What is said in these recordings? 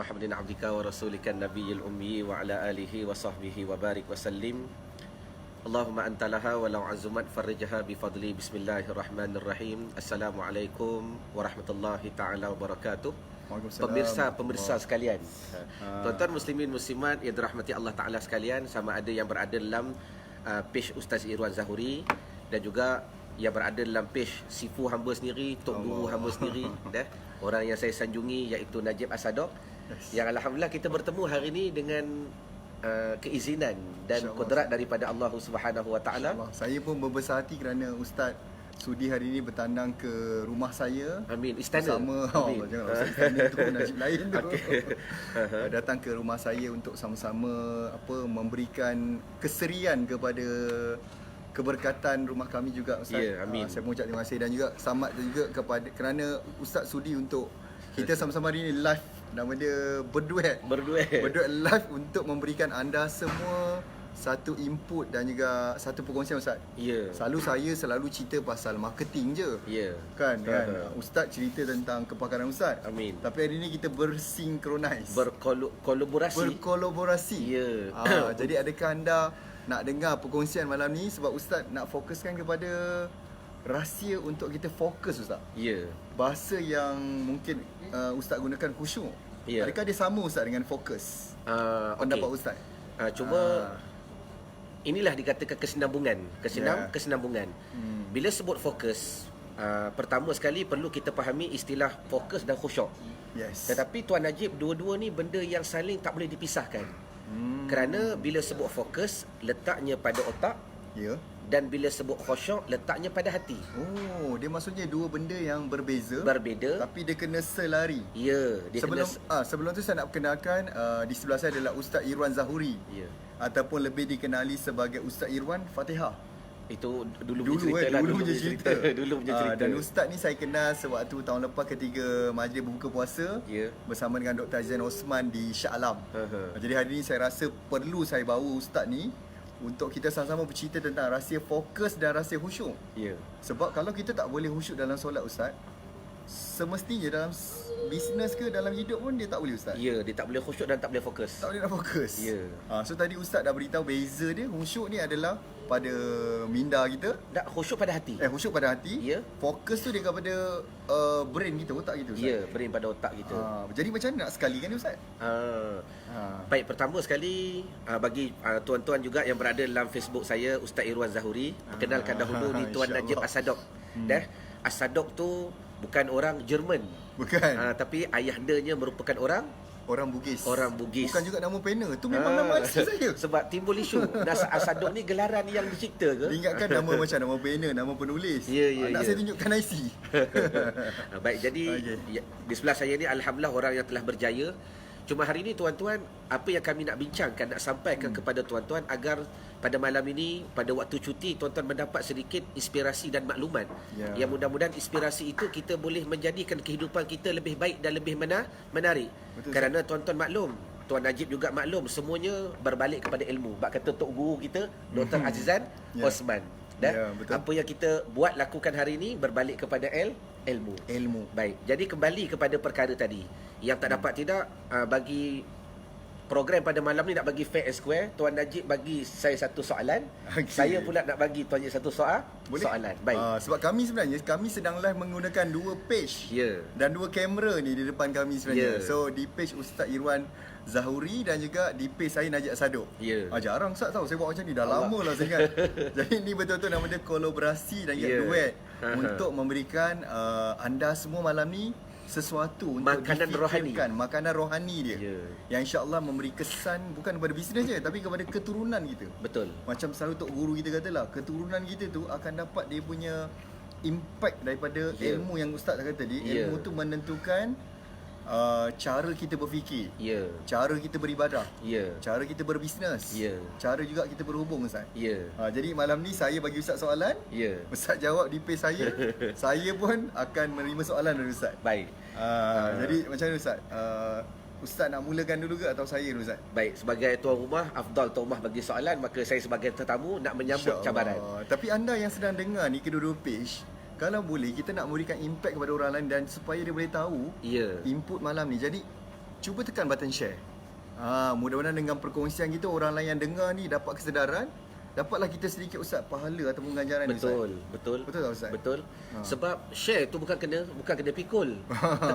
Muhammadin abdika wa rasulika nabiyil ummi wa ala alihi wa sahbihi wa barik wa sallim. Allahumma antalaha walau azumat farrijha bifadli. Bismillahirrahmanirrahim. Assalamualaikum warahmatullahi ta'ala wabarakatuh. Pemirsa sekalian, tuan-tuan muslimin muslimat yang dirahmati Allah Ta'ala sekalian, sama ada yang berada dalam page Ustaz Irwan Zahuri dan juga yang berada dalam page Sifu hamba sendiri, Tok Guru hamba sendiri, orang yang saya sanjungi iaitu Najib As-Sadok, yang alhamdulillah kita bertemu hari ini dengan keizinan dan kudrat daripada Allah Subhanahu Wa Taala. Saya pun berbesar hati kerana Ustaz sudi hari ini bertandang ke rumah saya. Amin. Istana. Bersama janganlah istana tu Najib lain tu. Datang ke rumah saya untuk sama-sama memberikan keserian kepada keberkatan rumah kami juga, Ustaz. Ya, amin. Saya mengucap terima kasih dan juga selamat juga kepada kerana Ustaz sudi untuk kita sama-sama hari ini live, nama dia berduet live untuk memberikan anda semua satu input dan juga satu perkongsian, Ustaz. Ya. Saya selalu cerita pasal marketing je. Ya. Kan. Ustaz cerita tentang kepakaran Ustaz. Amin. Tapi hari ini kita bersinkronis. Berkolaborasi. Ya. Jadi adakah anda nak dengar perkongsian malam ni, sebab Ustaz nak fokuskan kepada rahsia untuk kita fokus, Ustaz. Ya. Bahasa yang mungkin Ustaz gunakan khusyuk. Ya. Adakah dia sama, Ustaz, dengan fokus? Pendapat Ustaz. Cuma inilah dikatakan kesinambungan. Kesinambungan. Bila sebut fokus, pertama sekali perlu kita fahami istilah fokus dan khusyuk. Yes. Tetapi Tuan Najib, dua-dua ni benda yang saling tak boleh dipisahkan. Kerana bila sebut fokus, letaknya pada otak. Ya. Dan bila sebut khusyuk, letaknya pada hati. Oh, dia maksudnya dua benda yang berbeza. Tapi dia kena selari. Ya, dia sebelum tu saya nak perkenalkan, di sebelah saya adalah Ustaz Irwan Zahuri. Ya. Ataupun lebih dikenali sebagai Ustaz Irwan Fatihah. Itu dulu punya cerita. Dan Ustaz ni saya kenal sewaktu tahun lepas ketika majlis berbuka puasa, bersama dengan Dr. Zain Osman di Shah Alam. Jadi hari ni saya rasa perlu saya bawa Ustaz ni untuk kita sama-sama bercerita tentang rahsia fokus dan rahsia khusyuk. Sebab kalau kita tak boleh khusyuk dalam solat, Ustaz, semestinya dalam bisnes ke dalam hidup pun dia tak boleh, Ustaz. Ya, dia tak boleh khusyuk dan tak boleh fokus. Tak boleh nak fokus. Ya. So tadi Ustaz dah beritahu beza dia. Khusyuk ni adalah pada minda kita. Tak, khusyuk pada hati. Khusyuk pada hati. Ya. Fokus tu dia kepada brain kita, otak kita, Ustaz. Ya, brain pada otak kita. Jadi macam mana nak sekalikan ni, Ustaz? Baik, pertama sekali bagi tuan-tuan juga yang berada dalam Facebook saya, Ustaz Irwan Zahuri, perkenalkan dahulu ni Tuan Najib As-Sadok. As-Sadok tu bukan orang Jerman. Bukan. Tapi ayahandanya merupakan orang Bugis. Bukan juga nama panel. Tu memang nama asli saya. Sebab timbul isu As-Sadok ni gelaran yang dicipta ke? Diingatkan nama macam nama panel, nama penulis. Nak saya tunjukkan IC. Baik, jadi di sebelah saya ni alhamdulillah orang yang telah berjaya. Cuma hari ini tuan-tuan, apa yang kami nak bincangkan, nak sampaikan kepada tuan-tuan agar pada malam ini, pada waktu cuti, tuan-tuan mendapat sedikit inspirasi dan maklumat. Yang mudah-mudahan inspirasi itu kita boleh menjadikan kehidupan kita lebih baik dan lebih menarik. Betul, kerana tuan-tuan maklum, Tuan Najib juga maklum, semuanya berbalik kepada ilmu. Bak kata Tok Guru kita, Dr. Azizan Osman. Apa yang kita buat, lakukan hari ini berbalik kepada ilmu. Baik, jadi kembali kepada perkara tadi. Yang tak dapat tidak, bagi program pada malam ni nak bagi fair and square. Tuan Najib bagi saya satu soalan. Saya pula nak bagi Tuan Najib satu soalan. Baik. Sebab kami sebenarnya sedang live menggunakan dua page dan dua kamera ni di depan kami sebenarnya. So di page Ustaz Irwan Zahuri dan juga di page saya, Najib As-Sadok. Jarang Ustaz tahu saya buat macam ni, dah lama lah saya ingat. Jadi ni betul-betul nama dia kolaborasi dan duet untuk memberikan anda semua malam ni sesuatu untuk makanan rohani dia, yang insya-Allah memberi kesan bukan kepada bisnes je, tapi kepada keturunan kita. Betul. Macam selalu Tok Guru kita katalah, keturunan kita tu akan dapat dia punya impact daripada ilmu yang Ustaz kata tadi. Ilmu tu menentukan cara kita berfikir, cara kita beribadah, cara kita berbisnes, cara juga kita berhubung, Ustaz. Jadi malam ni saya bagi Ustaz soalan, Ustaz jawab di page saya. Saya pun akan menerima soalan dari Ustaz. Baik. Jadi macam mana, Ustaz? Ustaz nak mulakan dulu ke atau saya dulu, Ustaz? Baik, sebagai tuan rumah, afdal tuan rumah bagi soalan, maka saya sebagai tetamu nak menyambut cabaran. Tapi anda yang sedang dengar ni kedua-dua page, kalau boleh kita nak memberikan impact kepada orang lain dan supaya dia boleh tahu input malam ni. Jadi cuba tekan button share. Mudah-mudahan dengan perkongsian kita, orang lain yang dengar ni dapat kesedaran, dapatlah kita sedikit Ustaz pahala ataupun ganjaran ni, Ustaz. Betul tak, Ustaz? Betul. Sebab share tu bukan kena pikul.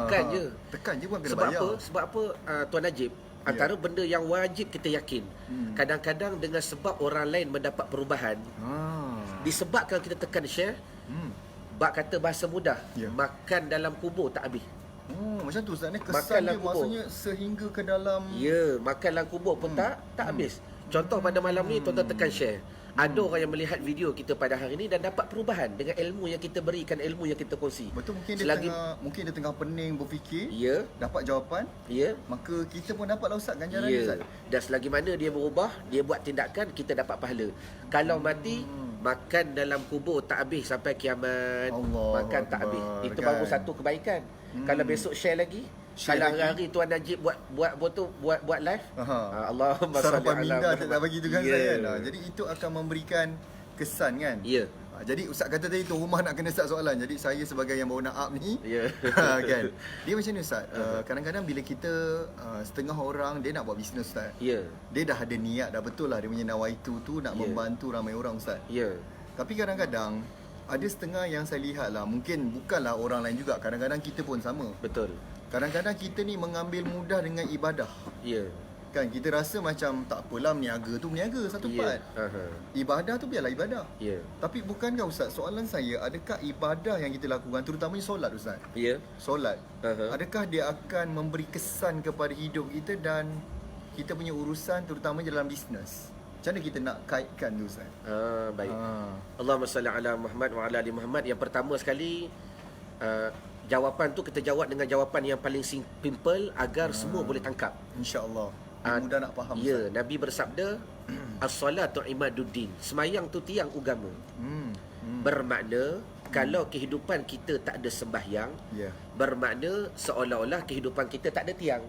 Tekan je bukan kena bayar. Sebab apa Tuan Najib? Antara benda yang wajib kita yakin. Kadang-kadang dengan sebab orang lain mendapat perubahan, disebabkan kita tekan share, bak kata bahasa mudah, makan dalam kubur tak habis. Macam tu Ustaz ni, kesan dia maksudnya sehingga ke dalam. Ya, makan dalam kubur pun tak habis. Contoh pada malam ni tuan-tuan tekan share. Ada orang yang melihat video kita pada hari ni dan dapat perubahan dengan ilmu yang kita berikan, ilmu yang kita kongsi. Betul, mungkin dia tengah pening berfikir, dapat jawapan, maka kita pun dapatlah Ustaz ganjaran ni, Ustaz. Dan selagi mana dia berubah, dia buat tindakan, kita dapat pahala. Kalau mati, makan dalam kubur tak habis sampai kiamat. Makan tak habis. Itu baru satu kebaikan. Kalau besok share lagi, kalau hari-hari Tuan Najib buat live, Allahumma salli ala Muhammad, tak bagi tu kan, saya kan. Jadi itu akan memberikan kesan kan. Jadi Ustaz kata tadi tu rumah nak kena start soalan. Jadi saya sebagai yang baru nak up ni, kan. Dia macam ni Ustaz. Kadang-kadang bila kita setengah orang dia nak buat bisnes Ustaz. Dia dah ada niat dah betul lah, dia punya nawaitu tu nak membantu ramai orang Ustaz. Tapi kadang-kadang ada setengah yang saya lihat lah, mungkin bukanlah orang lain juga, kadang-kadang kita pun sama. Betul. Kadang-kadang kita ni mengambil mudah dengan ibadah. Kan kita rasa macam tak apalah, meniaga tu meniaga satu part. Ibadah tu biarlah ibadah. Tapi bukankah Ustaz, soalan saya, adakah ibadah yang kita lakukan, terutamanya solat Ustaz? Solat. Adakah dia akan memberi kesan kepada hidup kita dan kita punya urusan terutamanya dalam bisnes? Macam mana kita nak kaitkan tu Ustaz? Baik. Allahumma salli ala Muhammad wa ala ali Muhammad. Yang pertama sekali, jawapan tu kita jawab dengan jawapan yang paling simple agar semua boleh tangkap. InsyaAllah. Mudah nak faham. Nabi bersabda, as-salatu imaduddin. Semayang tu tiang agama. Bermakna kalau kehidupan kita tak ada sembahyang, bermakna seolah-olah kehidupan kita tak ada tiang.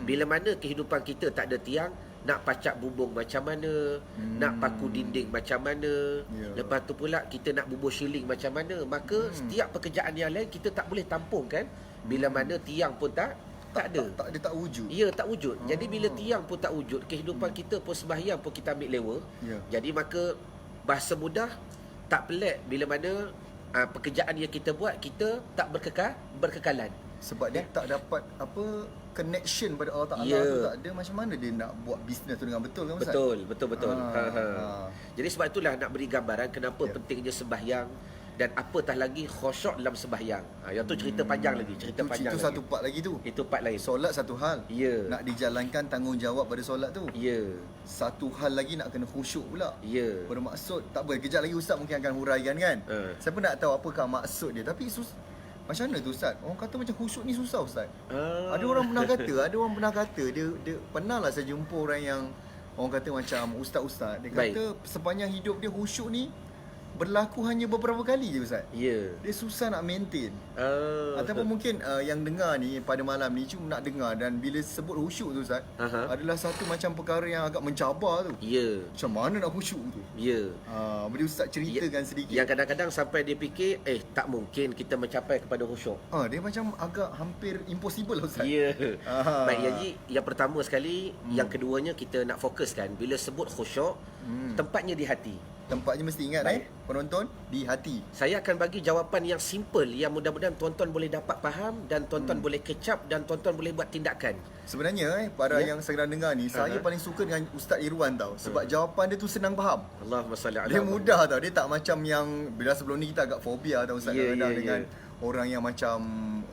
Bila mana kehidupan kita tak ada tiang, nak pacak bubung macam mana, nak paku dinding macam mana, lepas tu pula kita nak bubur shilling macam mana, maka setiap pekerjaan yang lain kita tak boleh tampung kan, bila mana tiang pun tak ada. Tak wujud. Tak wujud. Jadi bila tiang pun tak wujud, kehidupan kita pun sembahyang pun kita ambil lewa. Jadi maka bahasa mudah, tak pelik bila mana pekerjaan yang kita buat kita tak berkekalan. Sebab dia tak dapat connection pada Allah Ta'ala tu tak ada, macam mana dia nak buat bisnes tu dengan betul kan Ustaz? Betul. Jadi sebab itulah nak beri gambaran kenapa pentingnya sembahyang dan apatah lagi khusyuk dalam sembahyang. Yang tu cerita panjang lagi, itu satu part lagi tu. Itu part lain. Solat satu hal. Nak dijalankan tanggungjawab pada solat tu. Satu hal lagi nak kena khusyuk pula. Bermaksud, tak apa, kejap lagi Ustaz mungkin akan huraikan kan. Saya pun nak tahu apakah maksud dia, tapi macam mana tu Ustaz? Orang kata macam khusyuk ni susah Ustaz. Ada orang pernah kata, dia pernahlah saya jumpa orang yang orang kata macam ustaz-ustaz, dia kata sepanjang hidup dia khusyuk ni berlaku hanya beberapa kali je Ustaz. Dia susah nak maintain. Ataupun mungkin yang dengar ni pada malam ni cuma nak dengar, dan bila sebut khusyuk tu Ustaz, adalah satu macam perkara yang agak mencabar tu. Macam mana nak khusyuk tu? Boleh Ustaz ceritakan sedikit? Yang kadang-kadang sampai dia fikir, tak mungkin kita mencapai kepada khusyuk. Dia macam agak hampir impossible Ustaz. Baik, jadi yang pertama sekali, yang keduanya kita nak fokuskan bila sebut khusyuk, tempatnya di hati. Tempatnya mesti ingat penonton, di hati. Saya akan bagi jawapan yang simple yang mudah-mudahan tuan-tuan boleh dapat faham dan tuan-tuan boleh kecap dan tuan-tuan boleh buat tindakan. Sebenarnya para yang sedang dengar ni, saya paling suka dengan Ustaz Irwan tau, sebab jawapan dia tu senang faham. Allahumma salli ala. Dia mudah tau, dia tak macam yang bila sebelum ni kita agak fobia tau Ustaz dengan orang yang macam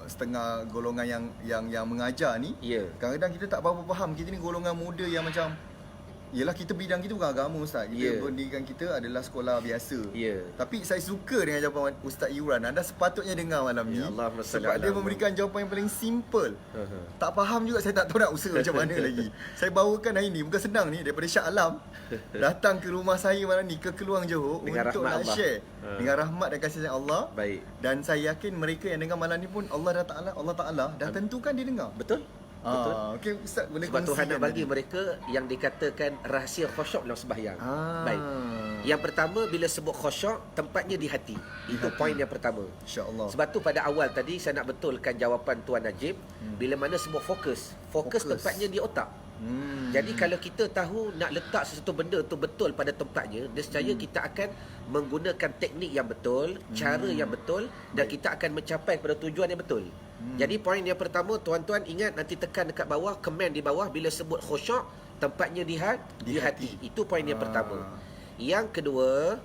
setengah golongan yang mengajar ni. Kadang-kadang kita tak apa-apa faham. Kita ni golongan muda yang macam, yelah, kita bidang kita bukan agama Ustaz. Pendidikan kita adalah sekolah biasa. Tapi saya suka dengan jawapan Ustaz Irwan. Anda sepatutnya dengar malam ni, sebab dia memberikan jawapan yang paling simple. Tak faham juga, saya tak tahu nak usaha macam mana lagi. Saya bawakan hari ni, bukan senang ni, daripada Shah Alam datang ke rumah saya malam ni, ke Keluang Johor, dengan untuk nak share dengan rahmat dan kasih sayang Allah. Dan saya yakin mereka yang dengar malam ni pun Allah Ta'ala dah tentukan dia dengar. Betul. Betul? Okey Ustaz, boleh Sebab Tuhan nak bagi tadi mereka yang dikatakan rahsia khusyuk dalam sembahyang. Baik. Yang pertama, bila sebut khusyuk, tempatnya di hati. Itu poin yang pertama. InsyaAllah. Sebab tu pada awal tadi saya nak betulkan jawapan Tuan Najib. Bila mana sebut fokus tempatnya di otak. Jadi kalau kita tahu nak letak sesuatu benda tu betul pada tempatnya, nescaya kita akan menggunakan teknik yang betul, cara yang betul, dan kita akan mencapai pada tujuan yang betul. Jadi poin yang pertama, tuan-tuan ingat, nanti tekan dekat bawah, komen di bawah, bila sebut khusyuk tempatnya di hati. Itu poin yang pertama. Yang kedua,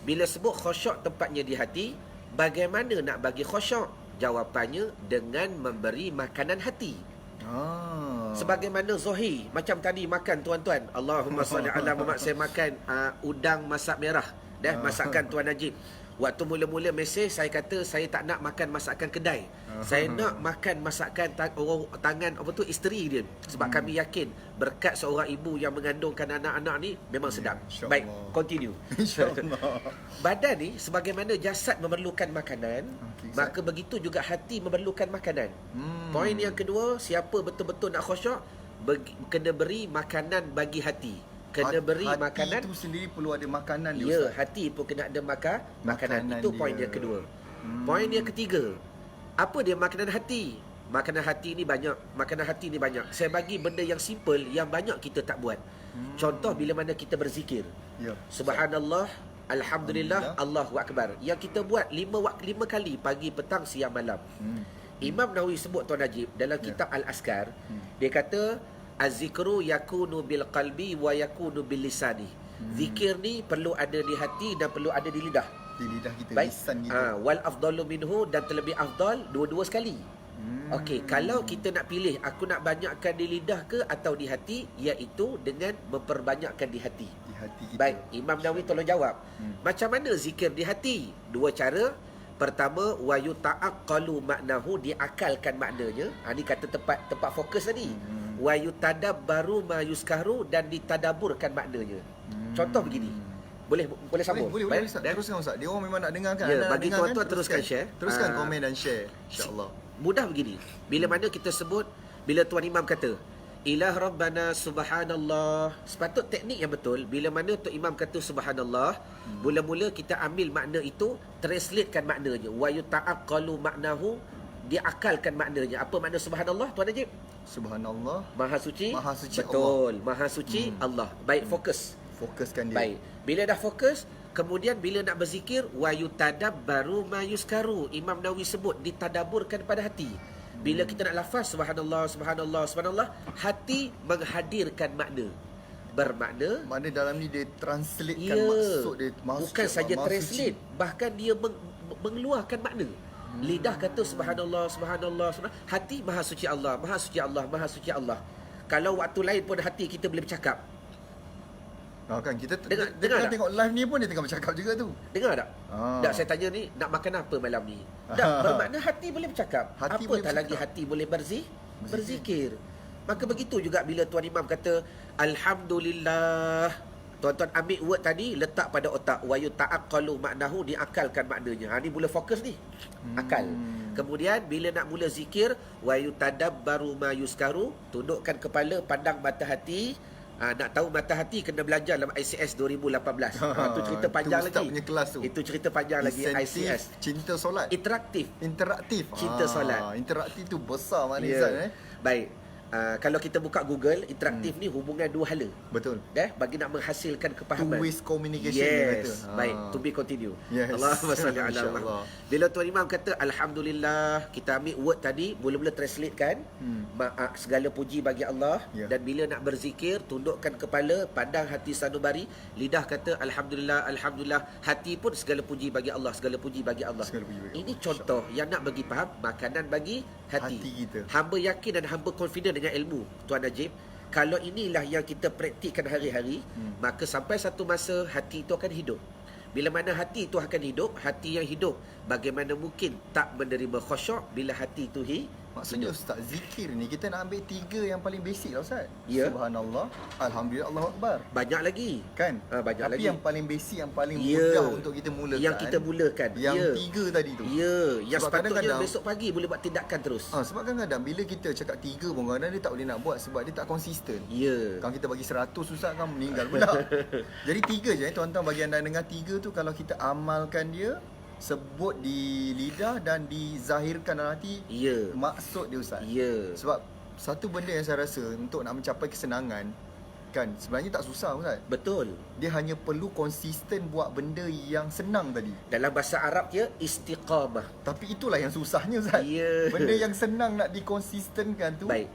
bila sebut khusyuk tempatnya di hati, bagaimana nak bagi khusyuk? Jawapannya dengan memberi makanan hati. Sebagaimana Zohi macam tadi makan tuan-tuan, Allahumma salli ala Muhammad, saya makan udang masak merah masakan Tuan Najib. Waktu mula-mula mesej, saya kata saya tak nak makan masakan kedai. Saya nak makan masakan tangan isteri dia. Sebab kami yakin berkat seorang ibu yang mengandungkan anak-anak ni memang sedap. Baik, continue. InsyaAllah. Badan ni sebagaimana jasad memerlukan makanan, maka begitu juga hati memerlukan makanan. Poin yang kedua, siapa betul-betul nak khusyuk, kena beri makanan bagi hati. Kena beri hati makanan. Hati itu sendiri perlu ada makanan dia, ya, Ustaz. hati pun kena ada makanan. Itu poin dia. yang kedua. Poin yang ketiga, apa dia makanan hati? Makanan hati ni banyak. Saya bagi benda yang simple, yang banyak kita tak buat. Contoh, bila mana kita berzikir. Ya. Subhanallah, Alhamdulillah, Allahu Akbar. Yang kita buat 5 kali, pagi, petang, siang, malam. Imam Nawawi sebut, Tuan Najib, dalam kitab Al-Askar, dia kata, az-zikru yakunu bil qalbi wa yakunu bil lisani. Zikir ni perlu ada di hati dan perlu ada di lidah. Di lidah kita, baik, lisan kita. Wal afdalu minhu, dan terlebih afdal dua-dua sekali. Okey, kalau kita nak pilih, aku nak banyakkan di lidah ke atau di hati, iaitu dengan memperbanyakkan di hati. Di hati kita. Baik, Imam Nawawi tolong jawab. Macam mana zikir di hati? Dua cara. Pertama, wa yuta'aqqalu maknahu, diakalkan maknanya. Ini kata tempat fokus tadi. Wa yutadabbaru ma yuskaru, dan ditadaburkan maknanya. Contoh begini. Boleh sambung? Boleh Ustaz. Teruskan Ustaz. Dia orang memang nak dengar kan? Ya, bagi tuan-tuan teruskan share. Teruskan komen dan share, insya-Allah. Mudah begini. Bila mana kita sebut, bila Tuan Imam kata, Ilah Rabbana Subhanallah, sepatut teknik yang betul. Bila mana Tuan Imam kata Subhanallah, mula-mula kita ambil makna itu, translatekan maknanya. Wa yuta'aqqalu maknahu, diakalkan maknanya. Apa makna Subhanallah, Tuan Najib? Subhanallah, Maha suci. Allah. Betul, Maha suci Allah. Baik, fokus. Fokuskan dia. Baik. Bila dah fokus, kemudian bila nak berzikir, wa yutadabbaru ma yuskaru. Imam Nawawi sebut ditadaburkan pada hati. Bila kita nak lafaz Subhanallah, Subhanallah, Subhanallah, hati menghadirkan makna. Bermakna, makna dalam ni dia translatekan ya, maksud dia. Bukan saja translate, bahkan dia mengeluarkan makna. Lidah kata Subhanallah, Subhanallah, Subhanallah. Hati Maha suci Allah, Maha suci Allah, Maha suci Allah. Kalau waktu lain pun hati kita boleh bercakap. Kan kita dengar tengok live ni pun dia tengah bercakap juga tu. Dengar tak? Tak, saya tanya ni, nak makan apa malam ni? Tak, bermakna hati boleh bercakap. Hati apa boleh tak lagi hati boleh berzikir. Maka begitu juga bila Tuan Imam kata Alhamdulillah, tuan-tuan ambil word tadi, letak pada otak. Wa yuta'aqqalu maknahu, diakalkan maknanya. Ni mula fokus ni, akal. Kemudian bila nak mula zikir, wa yutadabbaru ma yuskaru, tundukkan kepala, pandang mata hati. Nak tahu mata hati, kena belajar dalam ICS 2018. Itu cerita panjang lagi. Punya kelas tu. Itu cerita panjang lagi, ICS. Cinta solat. Interaktif. Cinta solat. Interaktif tu besar mana Izan. Baik. Kalau kita buka Google, interaktif ni hubungan dua hala. Betul. Bagi nak menghasilkan kepahaman. Two ways communication. Yes. Baik, to be continue. Yes. Allahumma salli ala Muhammad. Bila Tuan Imam kata Alhamdulillah, kita ambil word tadi, mula-mula translate kan. Segala puji bagi Allah. Dan bila nak berzikir, tundukkan kepala, pandang hati sanubari, lidah kata Alhamdulillah, Alhamdulillah. Hati pun segala puji bagi Allah, segala puji bagi Allah. Ini contoh yang nak bagi faham, makanan bagi hati kita. Hamba yakin dan hamba confident dengan ilmu, Tuan Najib. Kalau inilah yang kita praktikkan hari-hari, maka sampai satu masa hati itu akan hidup. Bila mana hati itu akan hidup, hati yang hidup, bagaimana mungkin tak menerima khusyuk bila hati itu Maksudnya Ustaz, zikir ni kita nak ambil 3 yang paling basic lah Ustaz. Ya. Subhanallah, Alhamdulillah, Allahu Akbar. Banyak lagi. Kan? Banyak Tapi lagi. yang paling basic, yang paling Ya. mudah untuk kita mulakan. Yang kita mulakan. Yang Ya. 3 tadi tu. Ya. Yang Sebab sepatutnya kadang-kadang besok pagi boleh buat tindakan terus. Sebab kadang-kadang bila kita cakap 3 pun kadang dia tak boleh nak buat sebab dia tak konsisten. Ya. Kalau kita bagi 100 Ustaz kan meninggal pula. Jadi 3 je tuan-tuan, bagi anda dengar 3 tu, kalau kita amalkan dia, sebut di lidah dan dizahirkan dalam hati, Ya. maksud dia Ustaz. Ya. Sebab satu benda yang saya rasa untuk nak mencapai kesenangan kan, sebenarnya tak susah Ustaz. Betul. Dia hanya perlu konsisten buat benda yang senang tadi. Dalam bahasa Arab dia istiqamah. Tapi itulah yang susahnya Ustaz. Ya. Benda yang senang nak dikonsistenkan tu, Baik.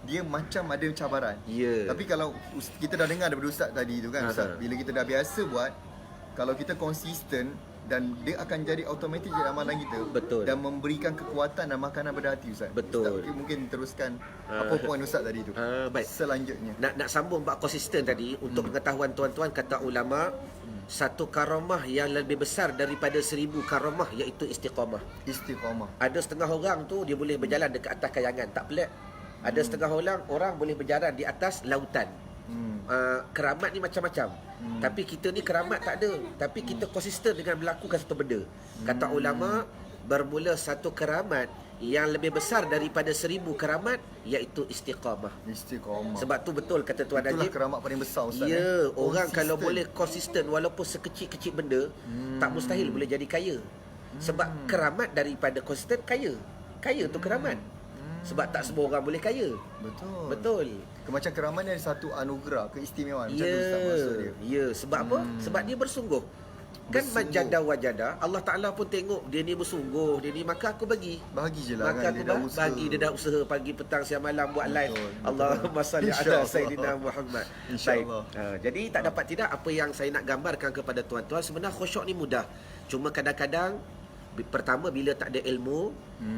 dia macam ada cabaran. Ya. Tapi kalau kita dah dengar daripada Ustaz tadi tu kan Ustaz, bila kita dah biasa buat, kalau kita konsisten, dan dia akan jadi automatik jadi amalan kita. Betul. Dan memberikan kekuatan dan makanan pada hati Ustaz. Betul. Ustaz, mungkin teruskan apa poin Ustaz tadi tu. Baik. Selanjutnya. Nak sambung bab konsisten tadi, untuk pengetahuan tuan-tuan, kata ulama, satu karamah yang lebih besar daripada 1000 karamah iaitu istiqamah. Istiqamah. Ada setengah orang tu dia boleh berjalan dekat atas kayangan, tak pelik. Ada setengah orang boleh berjalan di atas lautan. Keramat ni macam-macam. Tapi kita ni keramat tak ada, tapi kita konsisten dengan melakukan satu benda. Kata ulama, bermula satu keramat yang lebih besar daripada 1000 keramat iaitu istiqamah. Istiqamah. Sebab tu betul kata Tuan Itulah Najib. keramat paling besar Ustaz. Ya, orang Konsisten. kalau boleh konsisten walaupun sekecil-kecil benda, tak mustahil boleh jadi kaya. Sebab keramat daripada konsisten kaya. Kaya tu keramat. Sebab tak semua orang boleh kaya. Betul. Betul. Macam keramat ni ada satu anugerah, keistimewaan. Macam Ya, tu Ustaz maksud dia. ya. Sebab apa? Sebab dia bersungguh. Kan majada wajada, Allah Ta'ala pun tengok dia ni bersungguh, dia ni, maka aku bagi. Bagi je lah Maka kan, aku dia dah usaha. bagi, dia dah usaha pagi, petang, siang, malam buat live. Betul. Allahumma salli ala InsyaAllah. Sayyidina Muhammad. InsyaAllah. Baik. Jadi tak dapat tidak, apa yang saya nak gambarkan kepada tuan-tuan, sebenarnya khusyuk ni mudah. Cuma kadang-kadang, pertama bila tak ada ilmu,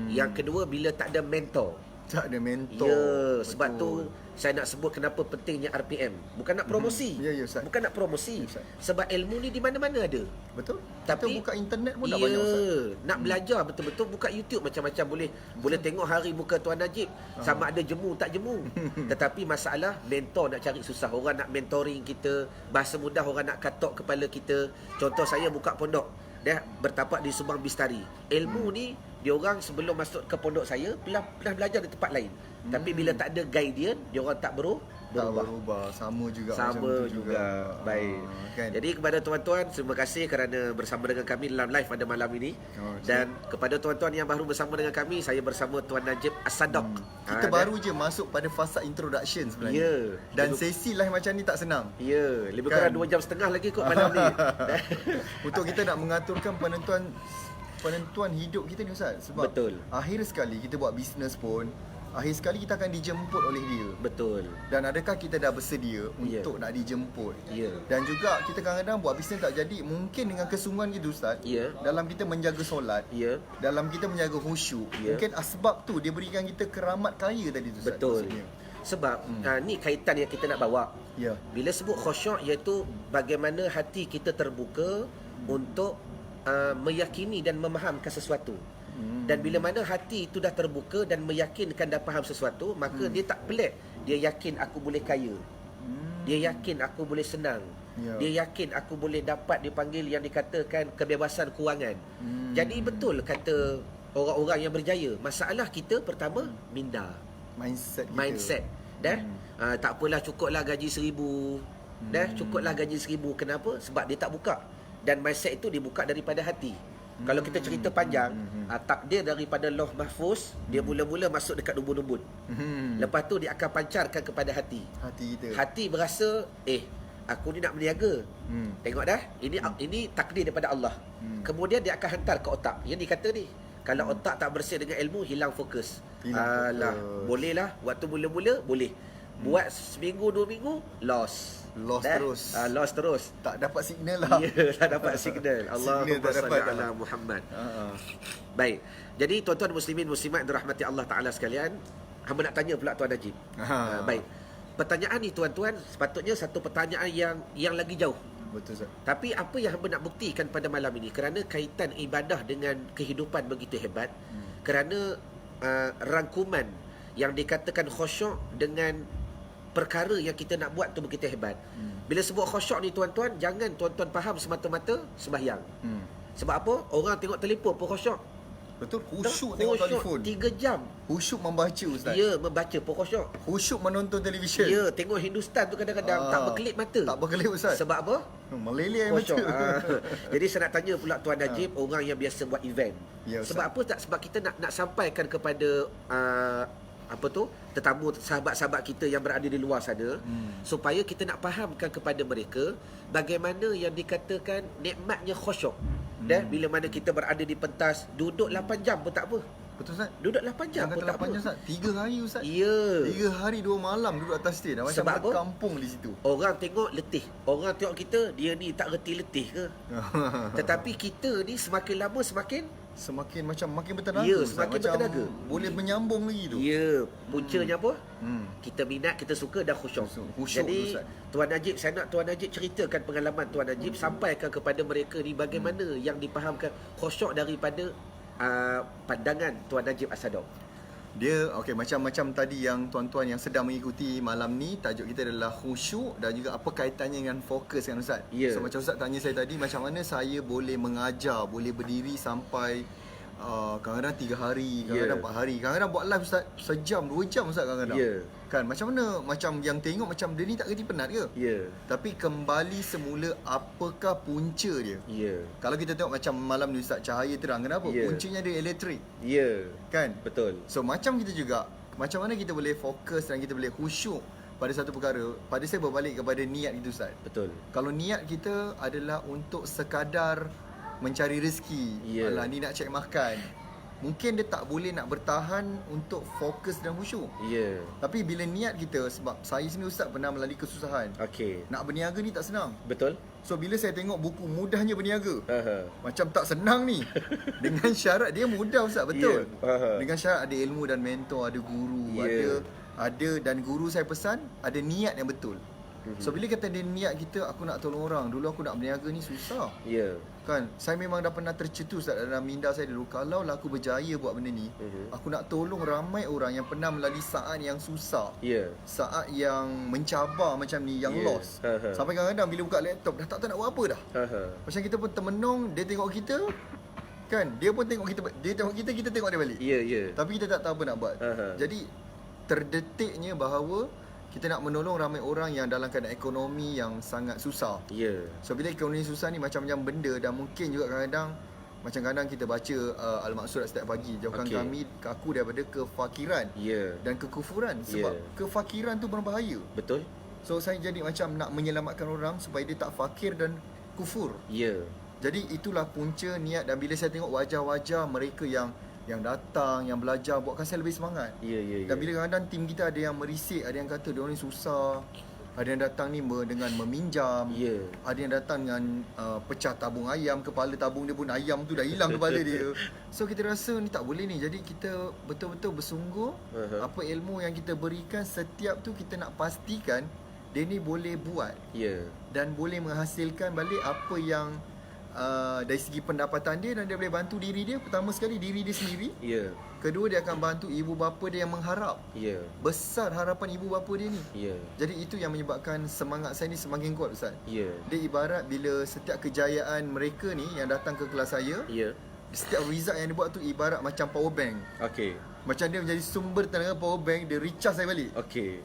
yang kedua bila tak ada mentor. Tak ada mentor. Ya, Betul. sebab tu saya nak sebut kenapa pentingnya RPM. Bukan nak promosi. Ya, ya, Ustaz. Bukan nak promosi. Ya, Ustaz. Sebab ilmu ni di mana-mana ada. Betul. Tapi kita buka internet pun dah ya, banyak Ustaz. nak belajar betul-betul buka YouTube macam-macam boleh tengok hari muka Tuan Najib sama ada jemu tak jemu. Tetapi masalah mentor nak cari susah. Orang nak mentoring kita, bahasa mudah orang nak katok kepala kita. Contoh saya buka pondok, dia bertapak di Subang Bistari. Ilmu ni dia orang sebelum masuk ke pondok saya pernah belajar di tempat lain. Tapi bila tak ada guardian, dia orang tak berubah. Sama juga Sama macam tu juga. Baik. Kan? Jadi kepada tuan-tuan, terima kasih kerana bersama dengan kami dalam live pada malam ini. Dan kepada tuan-tuan yang baru bersama dengan kami, saya bersama Tuan Najib As-Sadaq. Kita baru je masuk pada fasa introduction sebenarnya. Ya. Dan sesi live macam ni tak senang. Ya, lebih Kan? kurang 2 jam setengah lagi kot malam ni. Untuk kita nak mengaturkan penentuan hidup kita ni Ustaz. Sebab Betul. akhir sekali kita buat bisnes pun, akhir sekali kita akan dijemput oleh dia. Betul. Dan adakah kita dah bersedia Ya. untuk nak dijemput? Ya. Dan juga kita kadang-kadang buat bisnes tak jadi, mungkin dengan kesungguhan kita Ustaz. Ya. Dalam kita menjaga solat, Ya. dalam kita menjaga khusyuk, Ya. mungkin asbab tu dia berikan kita keramat kaya tadi tu Ustaz. Betul. maksudnya. Sebab ni kaitan yang kita nak bawa. Ya. Bila sebut khusyuk, iaitu bagaimana hati kita terbuka untuk meyakini dan memahamkan sesuatu. Dan bila mana hati itu dah terbuka dan meyakinkan dan faham sesuatu, maka dia tak pelik. Dia yakin aku boleh kaya. Dia yakin aku boleh senang. Ya. Dia yakin aku boleh dapat dipanggil yang dikatakan kebebasan kewangan. Jadi betul kata orang-orang yang berjaya. Masalah kita pertama minda, Mindset kita. mindset. Dah tak apalah, cukuplah gaji 1000. Dah cukuplah gaji 1000. Kenapa? Sebab dia tak buka. Dan mindset itu dibuka daripada hati. Kalau kita cerita panjang, takdir daripada Lauh Mahfuz, dia mula-mula masuk dekat ubun-ubun. Lepas tu dia akan pancarkan kepada hati. Hati kita. Hati berasa, aku ni nak berniaga. Tengok dah, ini takdir daripada Allah. Kemudian dia akan hantar ke otak. Yang dikata ni, kalau otak tak bersih dengan ilmu, hilang fokus. Hilang fokus. Boleh lah, waktu mula-mula boleh. Buat seminggu 2 minggu, lost Terus. Lost terus. Tak dapat signal lah. Ya, tak dapat signal. Allahumma tak salli dapat ala dah. Muhammad. Baik. Jadi tuan-tuan muslimin muslimat dirahmati Allah Taala sekalian, hamba nak tanya pula Tuan Najib. Baik. Pertanyaan ni tuan-tuan sepatutnya satu pertanyaan yang lagi jauh. Betul Ustaz. Tapi apa yang hamba nak buktikan pada malam ini, kerana kaitan ibadah dengan kehidupan begitu hebat, kerana rangkuman yang dikatakan khusyuk dengan perkara yang kita nak buat tu begitu hebat. Bila sebut khusyuk ni tuan-tuan, jangan tuan-tuan faham semata-mata sembahyang. Sebab apa? Orang tengok telefon pun khusyuk. Betul, khusyuk tengok telefon 3 jam. Khusyuk membaca, Ustaz. Ya, membaca pun khusyuk. Khusyuk menonton televisyen. Ya, tengok Hindustan tu kadang-kadang tak berkelip mata. Tak berkelip, Ustaz. Sebab apa? Meleleh air mata. Jadi saya nak tanya pula Tuan Najib, orang yang biasa buat event. Ya, sebab apa tak? Sebab kita nak sampaikan kepada tetamu, sahabat-sahabat kita yang berada di luar sana, supaya kita nak fahamkan kepada mereka bagaimana yang dikatakan nikmatnya khusyuk. Dan bila mana kita berada di pentas, duduk 8 jam pun tak apa. Betul, Ustaz. Duduk 8 jam pun tak apa. 8 jam, Ustaz. 3 hari, Ustaz. Ya. 3 hari 2 malam duduk atas stage. Macam Sebab apa? kampung di situ. Orang tengok letih. Orang tengok kita, dia ni tak reti letih ke? Tetapi kita ni semakin lama semakin makin bertenaga. Ya, Ustaz. semakin macam bertenaga. Boleh menyambung lagi tu. Ya, puncanya apa? Kita minat, kita suka dan khusyuk. Jadi, Ustaz. Tuan Najib, saya nak Tuan Najib ceritakan pengalaman Tuan Najib, sampaikan kepada mereka ni bagaimana yang dipahamkan khusyuk daripada pandangan Tuan Najib As-Sadok. Dia macam tadi yang tuan-tuan yang sedang mengikuti malam ni, tajuk kita adalah khusyuk dan juga apa kaitannya dengan fokus kan, Ustaz. Yeah. So macam Ustaz tanya saya tadi, macam mana saya boleh mengajar, boleh berdiri sampai kadang-kadang 3 hari, kadang-kadang 4 hari, kadang-kadang buat live, Ustaz, sejam 2 jam, Ustaz, kadang-kadang. Yeah. Kan macam mana, macam yang tengok macam dia ni tak kerti penat ke? Tapi kembali semula, apakah punca dia? Kalau kita tengok macam malam ni, Ustaz, cahaya terang, kenapa? Puncanya dia elektrik. Kan? Betul. So macam kita juga, macam mana kita boleh fokus dan kita boleh khusyuk pada satu perkara. Pada saya berbalik kepada niat itu, Ustaz. Betul. Kalau niat kita adalah untuk sekadar mencari rezeki, alah ni nak cek makan, mungkin dia tak boleh nak bertahan untuk fokus dan khusyuk. Tapi bila niat kita, sebab saya sendiri, Ustaz, pernah melalui kesusahan. Nak berniaga ni tak senang. Betul. So bila saya tengok buku mudahnya berniaga, macam tak senang ni. Dengan syarat dia mudah, Ustaz, betul. Dengan syarat ada ilmu dan mentor, ada guru, ada dan guru saya pesan ada niat yang betul. So bila kata dia niat kita, aku nak tolong orang, dulu aku nak berniaga ni susah. Kan, saya memang dah pernah tercetus dalam minda saya dulu, kalau lah aku berjaya buat benda ni, aku nak tolong ramai orang yang pernah melalui saat yang susah, saat yang mencabar macam ni, yang lost. Sampai kadang-kadang bila buka laptop dah tak tahu nak buat apa dah. Macam kita pun termenung, dia tengok kita, kan, dia pun tengok kita, dia tengok kita, kita tengok dia balik. Tapi kita tak tahu apa nak buat. Jadi terdetiknya bahawa kita nak menolong ramai orang yang dalam keadaan ekonomi yang sangat susah. So bila ekonomi susah ni, macam-macam benda, dan mungkin juga kadang-kadang macam kadang kita baca Al-Maqsurat setiap pagi, jauhkan aku daripada kefakiran dan kekufuran. Sebab kefakiran tu berbahaya. Betul. So saya jadi macam nak menyelamatkan orang supaya dia tak fakir dan kufur. Jadi itulah punca niat. Dan bila saya tengok wajah-wajah mereka yang datang, yang belajar, buatkan saya lebih semangat. Dan bila kadang-kadang tim kita ada yang merisik, ada yang kata diorang ni susah, ada yang datang ni dengan meminjam, ada yang datang dengan pecah tabung ayam, kepala tabung dia pun ayam tu dah hilang kepala dia. So kita rasa ni tak boleh ni. Jadi kita betul-betul bersungguh, apa ilmu yang kita berikan, setiap tu kita nak pastikan dia ni boleh buat dan boleh menghasilkan balik apa yang dari segi pendapatan dia, dan dia boleh bantu diri dia. Pertama sekali diri dia sendiri. Kedua, dia akan bantu ibu bapa dia yang mengharap. Besar harapan ibu bapa dia ni. Jadi itu yang menyebabkan semangat saya ni semakin kuat, Ustaz. Dia ibarat bila setiap kejayaan mereka ni yang datang ke kelas saya, setiap result yang dia buat tu ibarat macam power bank. Macam dia menjadi sumber tenaga power bank, dia recharge saya balik.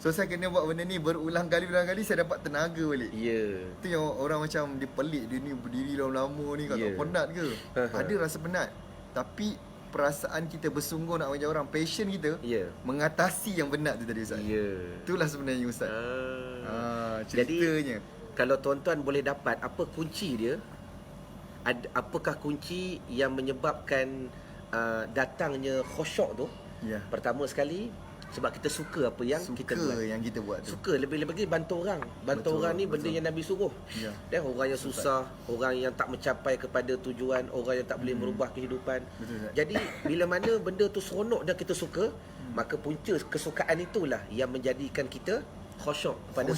So saya kena buat benda ni berulang kali, saya dapat tenaga balik. Itu yang orang macam dia pelik, dia ni berdiri lama-lama ni, tak penat ke? Ada rasa penat. Tapi perasaan kita bersungguh nak menjadi orang, passion kita mengatasi yang penat tu tadi, Ustaz. Itulah sebenarnya, Ustaz. Ceritanya. Jadi kalau tuan-tuan boleh dapat apa kunci dia, apakah kunci yang menyebabkan datangnya khusyuk tu? Pertama sekali, sebab kita suka apa yang kita buat tu. Suka, lebih-lebih bantu orang. Orang ni benda yang Nabi suruh. Dan orang yang susah, orang yang tak mencapai kepada tujuan, orang yang tak boleh merubah kehidupan. Jadi bila mana benda tu seronok dan kita suka, maka punca kesukaan itulah yang menjadikan kita khusyuk kepada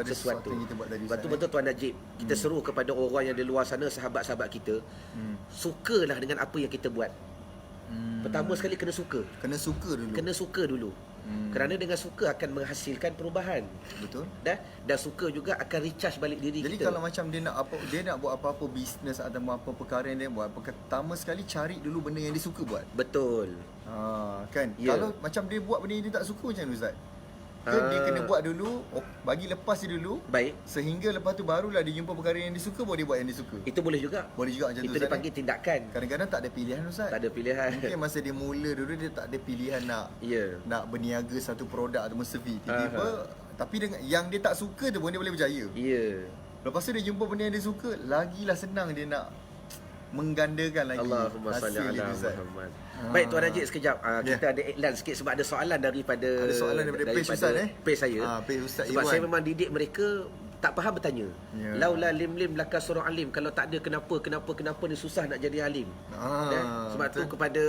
sesuatu yang kita buat tadi. Betul-betul Tuan Najib, kita seru kepada orang yang di luar sana, sahabat-sahabat kita, sukalah dengan apa yang kita buat. Pertama sekali kena suka. Kena suka dulu. Kerana dengan suka akan menghasilkan perubahan. Betul. Dan suka juga akan recharge balik diri Jadi kita. Jadi kalau macam dia nak buat apa-apa bisnes atau apa perkara yang dia buat, pertama sekali cari dulu benda yang dia suka buat. Betul. Kan? Kalau macam dia buat benda yang dia tak suka, macam mana Ustaz? Dia kena buat dulu, bagi lepas dia dulu. Baik. Sehingga lepas tu barulah dia jumpa perkara yang dia suka, baru dia buat yang dia suka. Itu boleh juga. Boleh juga macam tu. Itu dipanggil tindakan. Kadang-kadang tak ada pilihan Ustaz. Tak ada pilihan. Mungkin masa dia mula dulu dia tak ada pilihan nak berniaga satu produk atau servis. Tiba-tiba tapi dengan yang dia tak suka tu pun dia boleh berjaya. Lepas tu dia jumpa benda yang dia suka, lagilah senang dia nak menggandakan lagi. Allahumma salli ala Muhammad. Baik Tuan Najib, sekejap. Kita ada iklan sikit sebab ada soalan daripada page Ustaz page saya. Page Ustaz sebab Irwan. saya memang didik mereka tak faham bertanya. Laula lim laka surah alim. Kalau tak ada kenapa ni susah nak jadi alim. Sebab tu kepada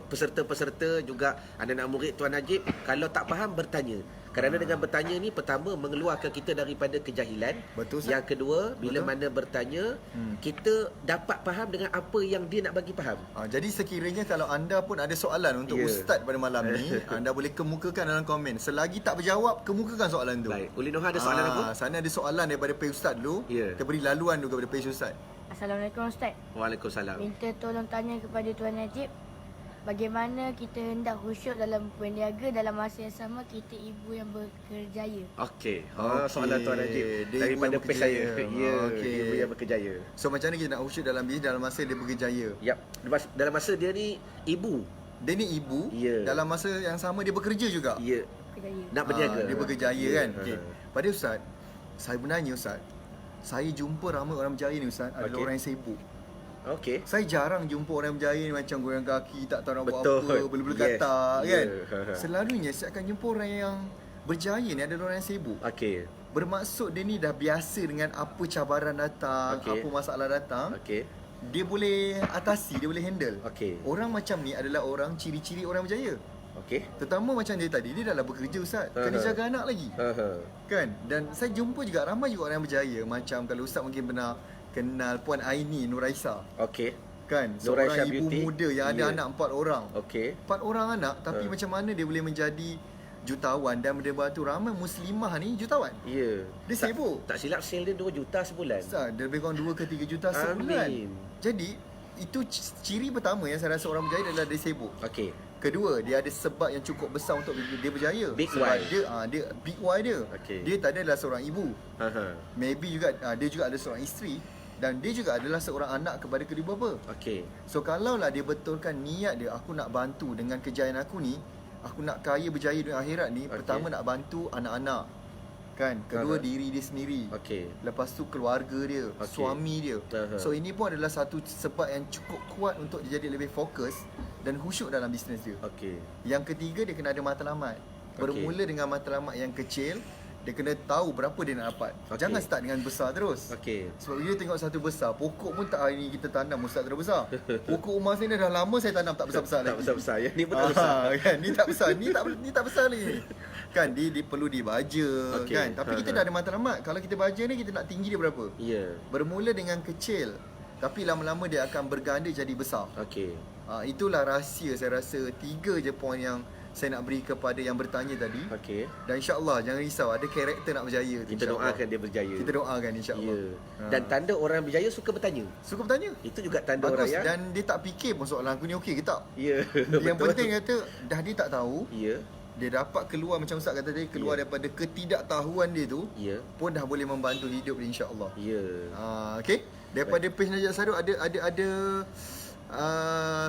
peserta-peserta juga anak-anak murid Tuan Najib, kalau tak faham bertanya. Kerana dengan bertanya ni, pertama mengeluarkan kita daripada kejahilan. Betul, yang kedua, bila mana bertanya, kita dapat faham dengan apa yang dia nak bagi faham. Jadi sekiranya kalau anda pun ada soalan untuk Ustaz pada malam ni, anda boleh kemukakan dalam komen. Selagi tak berjawab, kemukakan soalan tu. Baik. Uli Noha ada soalan apa? Sana ada soalan daripada page Ustaz dulu. Kita beri laluan dulu kepada page Ustaz. Assalamualaikum Ustaz. Waalaikumsalam. Minta tolong tanya kepada Tuan Najib, bagaimana kita hendak khusyuk dalam berniaga dalam masa yang sama kita ibu yang berkerjaya? Okey. Soalan Tuan Najib daripada page saya. Ibu yang berkerjaya. So macam mana kita nak khusyuk dalam bisnes dalam masa dia berkerjaya? Yap. Dalam masa dia ni ibu. Dia ni ibu, dalam masa yang sama dia bekerja juga. Nak berniaga. Dia berkerjaya kan. Okey. Pada Ustaz, saya bertanya Ustaz, saya jumpa ramai orang berjaya ni Ustaz, adalah orang yang sibuk. Okey. Saya jarang jumpa orang berjaya ni macam goyang kaki, tak tahu nak buat apa, bela-bela katak kan. Selalunya saya akan jumpa orang yang berjaya ni adalah orang yang sibuk. Okey. Bermaksud dia ni dah biasa dengan apa cabaran datang, apa masalah datang. Okey. Dia boleh atasi, dia boleh handle. Okey. Orang macam ni adalah orang ciri-ciri orang berjaya. Okey. Terutama macam dia tadi, dia dah lah bekerja Ustaz, kena jaga anak lagi. Kan? Dan saya jumpa juga ramai juga orang yang berjaya. Macam kalau Ustaz mungkin pernah kenal Puan Aini Nuraisa. Okey. Kan? Seorang ibu muda yang ada anak 4 orang. Okey. 4 orang anak, tapi macam mana dia boleh menjadi jutawan dan dia bantu ramai muslimah ni jutawan. Dia sibuk. Tak silap sale dia 2 juta sebulan. Dia lebih kurang 2 ke 3 juta sebulan. Jadi itu ciri pertama yang saya rasa orang berjaya adalah dia sibuk. Okey. Kedua, dia ada sebab yang cukup besar untuk dia berjaya. Big sebab why. dia big why dia. Dia tadi adalah seorang ibu. Maybe juga dia juga ada seorang isteri dan dia juga adalah seorang anak kepada kedua bapa. So kalaulah dia betulkan niat dia, aku nak bantu dengan kejayaan aku ni, aku nak kaya berjaya di akhirat ni, pertama nak bantu anak-anak. Kan? Kedua diri dia sendiri. Lepas tu keluarga dia, suami dia. So ini pun adalah satu sebab yang cukup kuat untuk dia jadi lebih fokus dan khusyuk dalam bisnes dia. Yang ketiga, dia kena ada matlamat. Bermula dengan matlamat yang kecil. Dia kena tahu berapa dia nak dapat. Jangan start dengan besar terus. Sebab bila tengok satu besar, pokok pun tak hari ni kita tanam start terus besar. Pokok rumah sini dah lama saya tanam tak besar-besar lagi. Tak besar-besar. Yang ni pun tak besar. Kan? Ni tak besar. Ni tak besar lagi. Kan dia perlu dibaja kan. Tapi kita dah ada matlamat. Kalau kita baja ni, kita nak tinggi dia berapa? Bermula dengan kecil, tapi lama-lama dia akan berganda jadi besar. Itulah rahsia saya rasa. 3 je poin yang saya nak beri kepada yang bertanya tadi. Dan insya-Allah jangan risau, ada karakter nak berjaya tu. Kita doakan dia berjaya. Kita doakan insya-Allah. Dan tanda orang berjaya suka bertanya. Suka bertanya. Itu juga tanda bagus. Orang yang dan dia tak fikir pun soalan aku ni okey ke tak. Yang penting kata dah dia tak tahu. Dia dapat keluar macam Ustaz kata tadi, keluar daripada ketidaktahuan dia tu, pun dah boleh membantu hidup dia insya-Allah. Okey. Daripada page Najib Sadok ada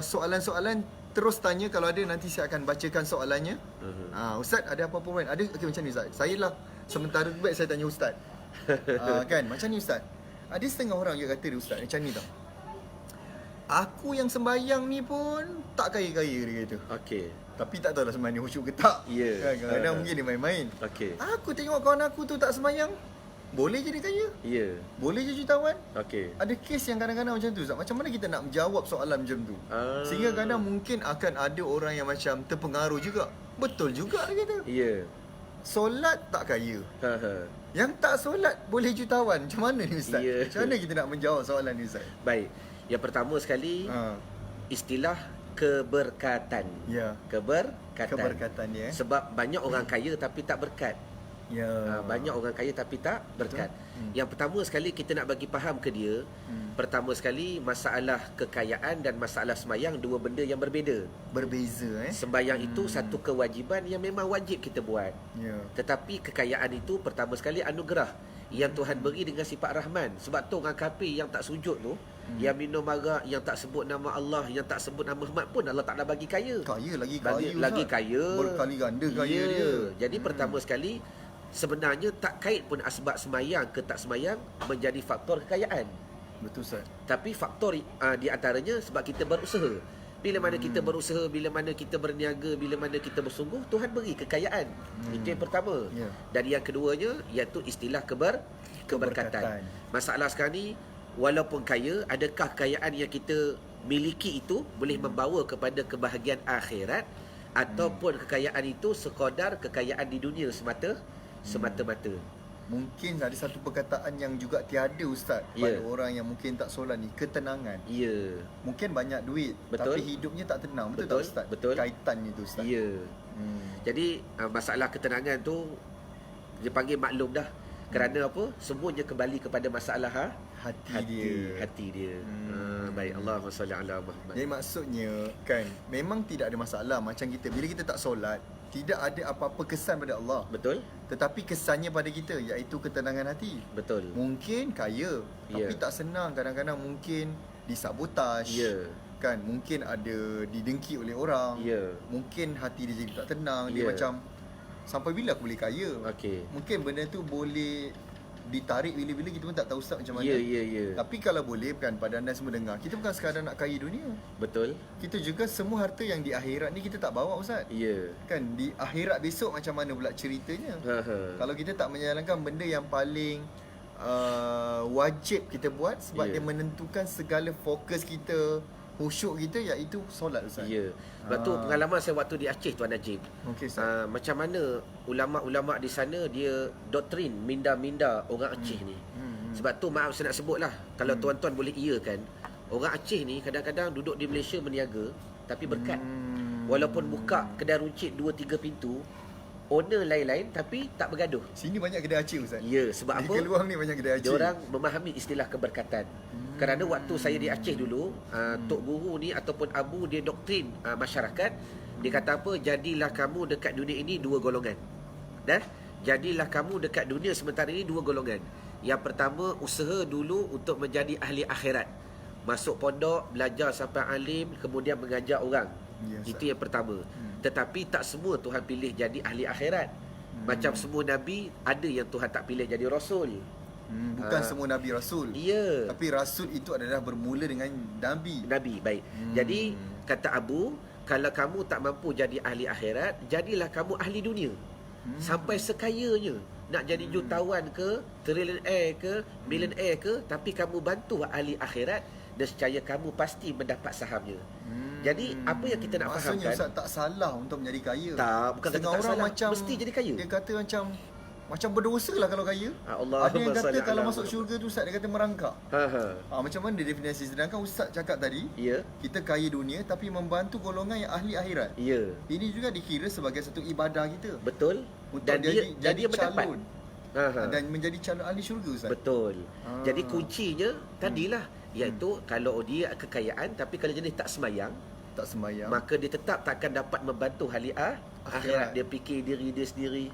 soalan-soalan, terus tanya. Kalau ada nanti saya akan bacakan soalannya. Ustaz ada apa-apa point? Ada okey macam ni Ustaz. Saya lah sementara baik saya tanya Ustaz. Kan macam ni Ustaz. Ada setengah orang juga kata dia Ustaz macam ni tau. Aku yang sembahyang ni pun tak kaya-kaya dia kata. Tapi tak tahulah sembahyang ni khusyuk ke tak. Kan kadang-kadang mungkin dia main-main. Aku tengok kawan aku tu tak sembahyang, boleh je dia kaya. Boleh je jutawan. Ada kes yang kadang-kadang macam tu Ustaz. Macam mana kita nak menjawab soalan macam tu? Sehingga kadang mungkin akan ada orang yang macam terpengaruh juga. Betul juga dia kata. Solat tak kaya. Yang tak solat boleh jutawan. Macam mana ni Ustaz? Macam mana kita nak menjawab soalan ni Ustaz? Baik. Yang pertama sekali, istilah keberkatan. Ya. Keberkatan dia. Sebab banyak orang kaya tapi tak berkat. Ya. Banyak orang kaya tapi tak berkat. Yang pertama sekali kita nak bagi faham ke dia, pertama sekali masalah kekayaan dan masalah semayang dua benda yang berbeza. Sembayang itu satu kewajiban yang memang wajib kita buat. Ya. Tetapi kekayaan itu pertama sekali anugerah yang Tuhan beri dengan sifat Rahman. Sebab tu orang kafir yang tak sujud tu, yang minum arak, yang tak sebut nama Allah, yang tak sebut nama Muhammad pun Allah Taala bagi kaya. Lagi kaya. Berkali ganda kaya dia. Jadi pertama sekali sebenarnya tak kait pun asbab semayang ke tak semayang menjadi faktor kekayaan. Betul Ustaz. Tapi faktor di antaranya sebab kita berusaha. Bila mana kita berusaha, bila mana kita berniaga, bila mana kita bersungguh, Tuhan beri kekayaan. Itu yang pertama. Dan yang keduanya iaitu istilah keberkatan. Masalah sekarang ni, walaupun kaya, adakah kekayaan yang kita miliki itu boleh membawa kepada kebahagiaan akhirat, ataupun kekayaan itu sekadar kekayaan di dunia semata-mata. Mungkin ada satu perkataan yang juga tiada Ustaz pada orang yang mungkin tak solat ni, ketenangan. Mungkin banyak duit, tapi hidupnya tak tenang. Betul tak Ustaz? Betul. Kaitannya tu Ustaz. Jadi masalah ketenangan tu dia panggil maklum dah. Kerana apa? Semuanya kembali kepada masalah hati dia. Baik, Allahumma salli ala Muhammad. Jadi maksudnya kan, memang tidak ada masalah macam kita bila kita tak solat, tidak ada apa-apa kesan pada Allah. Betul. Tetapi kesannya pada kita iaitu ketenangan hati. Betul. Mungkin kaya, tapi tak senang. Kadang-kadang mungkin disabotaj. Kan, mungkin ada didengki oleh orang. Mungkin hati dia jadi tak tenang. Dia macam, sampai bila aku boleh kaya? Mungkin benda tu boleh ditarik bila-bila, kita pun tak tahu Ustaz macam mana. Tapi kalau boleh kan, pada anda semua dengar, kita bukan sekadar nak kaya dunia. Betul. Kita juga semua harta yang di akhirat ni kita tak bawa Ustaz. Kan di akhirat besok macam mana pula ceritanya? Kalau kita tak menjalankan benda yang paling wajib kita buat, sebab dia menentukan segala fokus kita, khusyuk kita, iaitu solat Ustaz. Sebab tu pengalaman saya waktu di Aceh Tuan Najib. Macam mana ulama-ulama di sana dia doktrin minda-minda orang Aceh ni. Sebab tu maaf saya nak sebut lah, kalau tuan-tuan boleh iakan, orang Aceh ni kadang-kadang duduk di Malaysia berniaga tapi berkat. Walaupun buka kedai runcit 2-3 pintu, owner lain-lain tapi tak bergaduh. Sini banyak kedai Aceh Ustaz. Sebab apa? Di Keluang ni banyak kedai Aceh. Diorang memahami istilah keberkatan. Kerana waktu saya di Aceh dulu, Tok Guru ni ataupun Abu, dia doktrin masyarakat. Dia kata apa? Jadilah kamu dekat dunia ini dua golongan. Jadilah kamu dekat dunia sementara ini dua golongan. Yang pertama, usaha dulu untuk menjadi ahli akhirat. Masuk pondok, belajar sampai alim, kemudian mengajar orang. Itu yang pertama. Tetapi tak semua Tuhan pilih jadi ahli akhirat. Macam semua Nabi, ada yang Tuhan tak pilih jadi Rasul. Bukan semua Nabi Rasul. Tapi Rasul itu adalah bermula dengan Nabi. Baik. Jadi kata Abu, kalau kamu tak mampu jadi ahli akhirat, jadilah kamu ahli dunia. Sampai sekayanya, nak jadi jutawan ke, triliunaire ke, millionaire ke, tapi kamu bantu ahli akhirat, nescaya kamu pasti mendapat sahamnya. Jadi apa yang kita nak fahamkan, maksudnya Ustaz tak salah untuk menjadi kaya. Bukan kata tak orang salah, macam mesti jadi kaya. Dia kata macam berdosa lah kalau kaya. Ada yang kata kalau masuk syurga tu Ustaz, dia kata merangkak. Macam mana dia definisi? Sedangkan Ustaz cakap tadi, kita kaya dunia tapi membantu golongan yang ahli akhirat. Ini juga dikira sebagai satu ibadah kita. Betul. Untuk Dan dia calon dan menjadi calon ahli syurga Ustaz. Betul. Jadi kuncinya tadilah, iaitu kalau dia kekayaan tapi kalau jenis tak semayang, maka dia tetap takkan dapat membantu ahli akhirat. Dia fikir diri dia sendiri.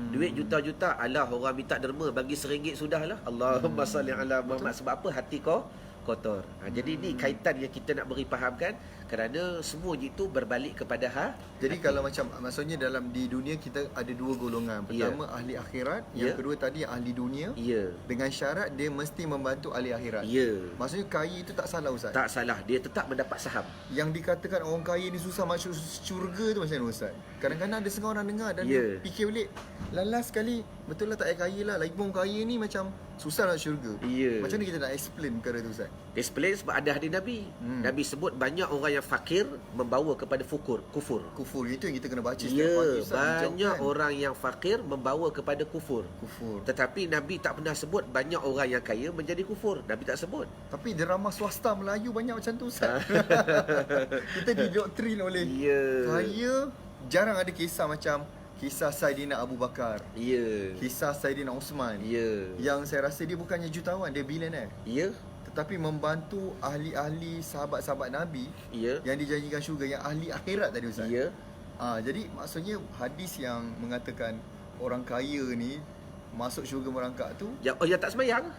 Duit juta-juta, alah orang minta derma bagi RM1 sudahlah. Allahumma salli ala Muhammad. Sebab apa? Hati kau kotor. Jadi ni kaitan yang kita nak beri fahamkan, kerana semuanya itu berbalik kepada Jadi kalau macam maksudnya dalam di dunia kita ada dua golongan. Pertama ahli akhirat, yang kedua tadi ahli dunia. Dengan syarat dia mesti membantu ahli akhirat. Maksudnya kaya itu tak salah Ustaz. Tak salah, dia tetap mendapat saham. Yang dikatakan orang kaya ni susah masuk syurga tu macam mana Ustaz? Kadang-kadang ada setengah orang dengar dan dia fikir balik, last sekali betul lah tak payah kaya lah. Lagi pun kaya ni macam susah nak syurga. Ya. Macam mana kita nak explain perkara tu Ustaz? Explain sebab ada hadis Nabi. Nabi sebut banyak orang yang fakir membawa kepada kufur. Kufur itu yang kita kena baca setiap Ya, pagi Ustaz. banyak orang yang fakir membawa kepada kufur. Tetapi Nabi tak pernah sebut banyak orang yang kaya menjadi kufur. Nabi tak sebut. Tapi drama swasta Melayu banyak macam tu Ustaz. Kita didoktrin oleh kaya. Jarang ada kisah macam kisah Saidina Abu Bakar. Kisah Saidina Osman. Yang saya rasa dia bukannya jutawan, dia billionaire. Tetapi membantu ahli-ahli sahabat-sahabat Nabi yang dijanjikan syurga, yang ahli akhirat tadi Ustaz. Jadi maksudnya hadis yang mengatakan orang kaya ni masuk syurga merangkak tu, yang tak semayang.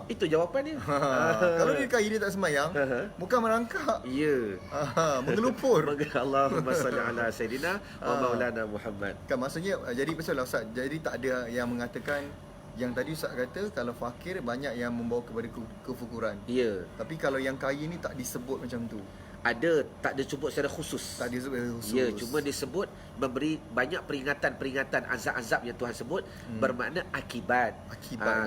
Itu jawapannya. Kalau dia kaya dia tak semayang, bukan merangkak. Mengelupur. Allahumma salli ala Sayyidina wa Maulana Muhammad. Kan maksudnya jadi betul lah Ustaz. Jadi tak ada yang mengatakan yang tadi Ustaz kata kalau fakir banyak yang membawa kepada kefukuran. Tapi kalau yang kaya ni tak disebut macam tu. Ada, tak disebut secara khusus. Tak disebut secara khusus. Cuma disebut memberi banyak peringatan-peringatan azab-azab yang Tuhan sebut bermakna akibat.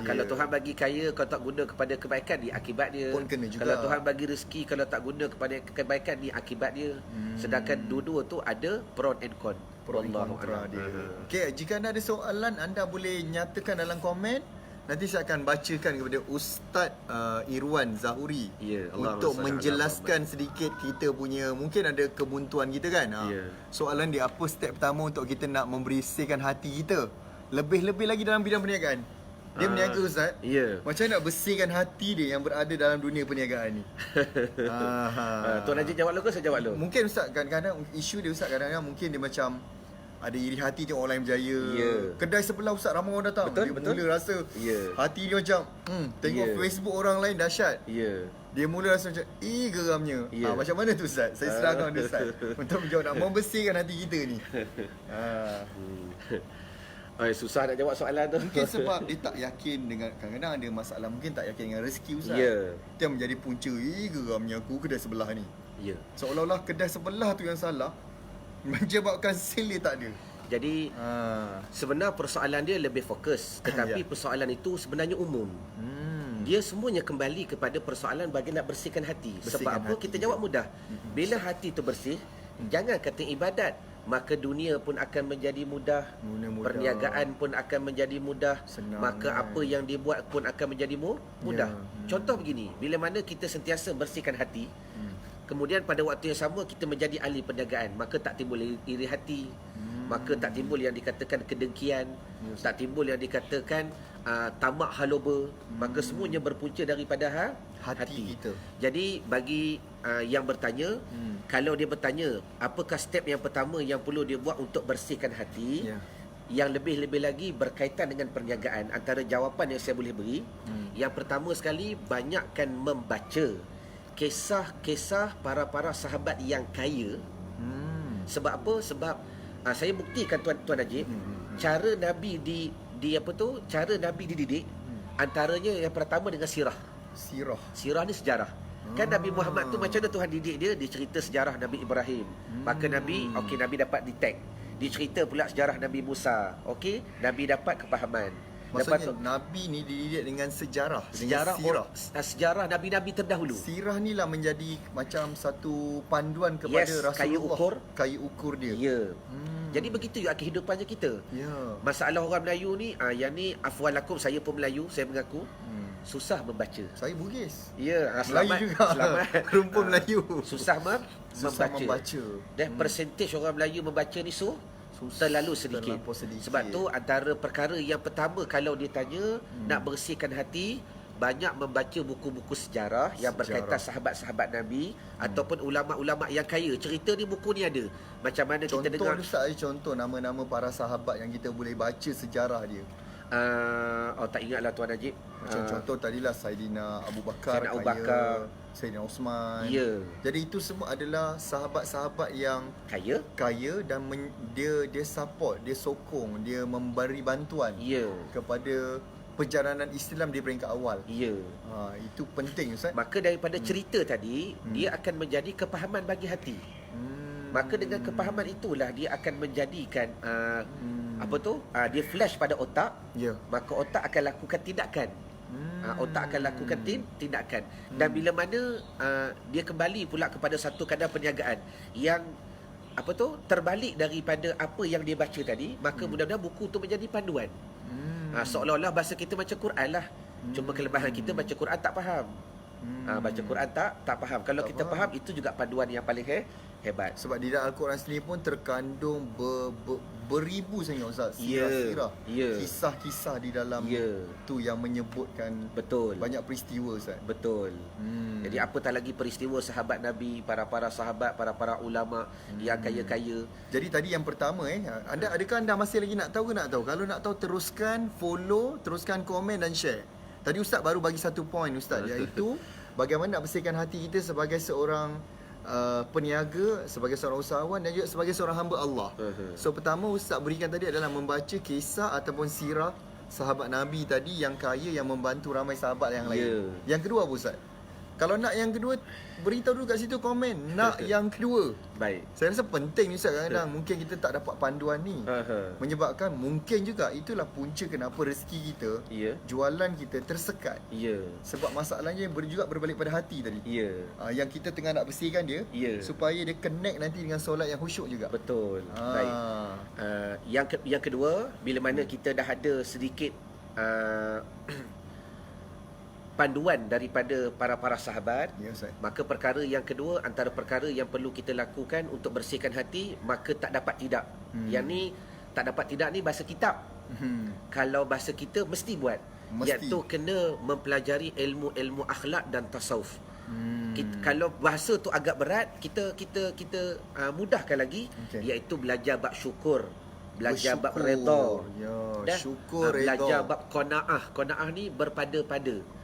Kalau Tuhan bagi kaya, kalau tak guna kepada kebaikan, ni akibat dia. Pun kena juga. Kalau Tuhan bagi rezeki, kalau tak guna kepada kebaikan, ni akibat dia. Sedangkan dua-dua tu ada pro and con. Pro and kontra dia. Okey, jika anda ada soalan, anda boleh nyatakan dalam komen. Nanti saya akan bacakan kepada Ustaz Irwan Zahuri untuk menjelaskan sedikit kita punya, mungkin ada kebuntuan kita kan. Soalan dia, apa step pertama untuk kita nak membersihkan hati kita? Lebih-lebih lagi dalam bidang perniagaan. Dia berniaga Ustaz. Macam mana nak bersihkan hati dia yang berada dalam dunia perniagaan ni? Tuan Najib jawab dulu ke saya jawab dulu? Mungkin Ustaz kadang-kadang isu dia Ustaz kadang-kadang mungkin dia macam ada iri hati tengok orang lain berjaya. Kedai sebelah Ustaz ramai orang datang. Dia mula rasa hati dia macam tengok Facebook orang lain dahsyat. Dia mula rasa macam geramnya. Macam mana tu Ustaz? Saya serahkan dia Ustaz untuk menjawab, nak membersihkan hati kita ni. Susah nak jawab soalan tu. Mungkin sebab dia tak yakin dengan, kadang-kadang ada masalah, mungkin tak yakin dengan rezeki Ustaz. Itu yang menjadi punca, geramnya aku kedai sebelah ni. Seolah-olah kedai sebelah tu yang salah, menyebabkan sale dia tak ada. Jadi sebenarnya persoalan dia lebih fokus, tetapi persoalan itu sebenarnya umum. Dia semuanya kembali kepada persoalan bagi nak bersihkan hati. Sebab apa? Kita jawab mudah. Bila hati tu bersih, jangan kata ibadat, maka dunia pun akan menjadi mudah, perniagaan pun akan menjadi mudah, senang, maka apa yang dibuat pun akan menjadi mudah. Contoh begini, bila mana kita sentiasa bersihkan hati, kemudian pada waktu yang sama kita menjadi ahli perniagaan, maka tak timbul iri hati, maka tak timbul yang dikatakan kedengkian, tak timbul yang dikatakan tamak haloba, maka semuanya berpunca daripada hati kita. Jadi bagi yang bertanya, kalau dia bertanya apakah step yang pertama yang perlu dia buat untuk bersihkan hati, yang lebih-lebih lagi berkaitan dengan perniagaan, antara jawapan yang saya boleh beri, yang pertama sekali, banyakkan membaca kisah-kisah para sahabat yang kaya. Sebab apa? Sebab saya buktikan Tuan Najib, cara Nabi cara Nabi dididik, antaranya yang pertama dengan sirah. Sirah ni sejarah. Kan Nabi Muhammad tu macam mana Tuhan didik dia? Dia cerita sejarah Nabi Ibrahim. Maka Nabi dapat detect. Dicerita pula sejarah Nabi Musa. Nabi dapat kepahaman. Maksudnya Nabi ni dididik dengan sejarah sejarah Nabi-Nabi terdahulu. Sirah ni lah menjadi macam satu panduan kepada Rasulullah. Kayu ukur dia. Jadi begitu juga kehidupannya kita. Masalah orang Melayu ni, yang ni afwalakum, saya pun Melayu, saya mengaku susah membaca. Saya Bugis. Melayu juga. Selamat. Rumpun Melayu. Susah membaca. Dan persentage orang Melayu membaca ni terlalu sedikit. Sebab tu antara perkara yang pertama kalau dia tanya nak bersihkan hati, banyak membaca buku-buku sejarah yang berkaitan sahabat-sahabat Nabi ataupun ulama-ulama yang kaya. Cerita ni, buku ni ada. Macam mana kita dengar. Contoh nama-nama para sahabat yang kita boleh baca sejarah dia. Tak ingatlah Tuan Najib. Contoh tadilah Saidina Abu Bakar, Saidina Osman. Jadi itu semua adalah sahabat-sahabat yang kaya dan dia support, dia sokong, dia memberi bantuan kepada perjalanan Islam di peringkat awal. Itu penting Ustaz. Maka daripada cerita tadi, dia akan menjadi kepahaman bagi hati. Maka dengan kepahaman itulah dia akan menjadikan dia flash pada otak. Maka otak akan lakukan tindakan. Otak akan lakukan tindakan. Dan bila mana dia kembali pula kepada satu kadar perniagaan yang terbalik daripada apa yang dia baca tadi, maka mudah-mudahan buku tu menjadi panduan. Seolah-olah bahasa kita macam Quran lah. Cuma kelebihan kita baca Quran tak faham. Baca Quran tak faham. Kalau kita faham, itu juga panduan yang paling hebat. Sebab di dalam Al-Quran sendiri pun terkandung beribu sangat Ustaz. Sirah-sirah, kisah-kisah di dalam tu yang menyebutkan banyak peristiwa Ustaz. Betul. Jadi apatah lagi peristiwa sahabat Nabi, para sahabat, para ulama yang kaya-kaya. Jadi tadi yang pertama adakah anda masih lagi nak tahu ke nak tahu? Kalau nak tahu, teruskan follow, teruskan komen dan share. Tadi Ustaz baru bagi satu point Ustaz, iaitu bagaimana nak bersihkan hati kita sebagai seorang peniaga, sebagai seorang usahawan dan juga sebagai seorang hamba Allah. So pertama Ustaz berikan tadi adalah membaca kisah ataupun sirah sahabat Nabi tadi yang kaya, yang membantu ramai sahabat yang lain. Yang kedua apa Ustaz? Kalau nak yang kedua, beritahu dulu kat situ komen nak yang kedua. Baik. Saya rasa penting ni Ustaz, kadang-kadang mungkin kita tak dapat panduan ni. Menyebabkan mungkin juga itulah punca kenapa rezeki kita, jualan kita tersekat. Sebab masalahnya juga berbalik pada hati tadi. Yang kita tengah nak bersihkan dia, supaya dia connect nanti dengan solat yang khusyuk juga. Betul. Baik. Yang kedua, bila mana kita dah ada sedikit panduan daripada para sahabat, maka perkara yang kedua, antara perkara yang perlu kita lakukan untuk bersihkan hati, maka tak dapat tidak. Yang ni tak dapat tidak ni bahasa kitab. Kalau bahasa kita mesti buat. Iaitu kena mempelajari ilmu akhlak dan tasawuf. Kalau bahasa tu agak berat, kita mudahkan lagi, iaitu belajar bab syukur, belajar bab redha, dan belajar bab qanaah. Qanaah ni berpada-pada.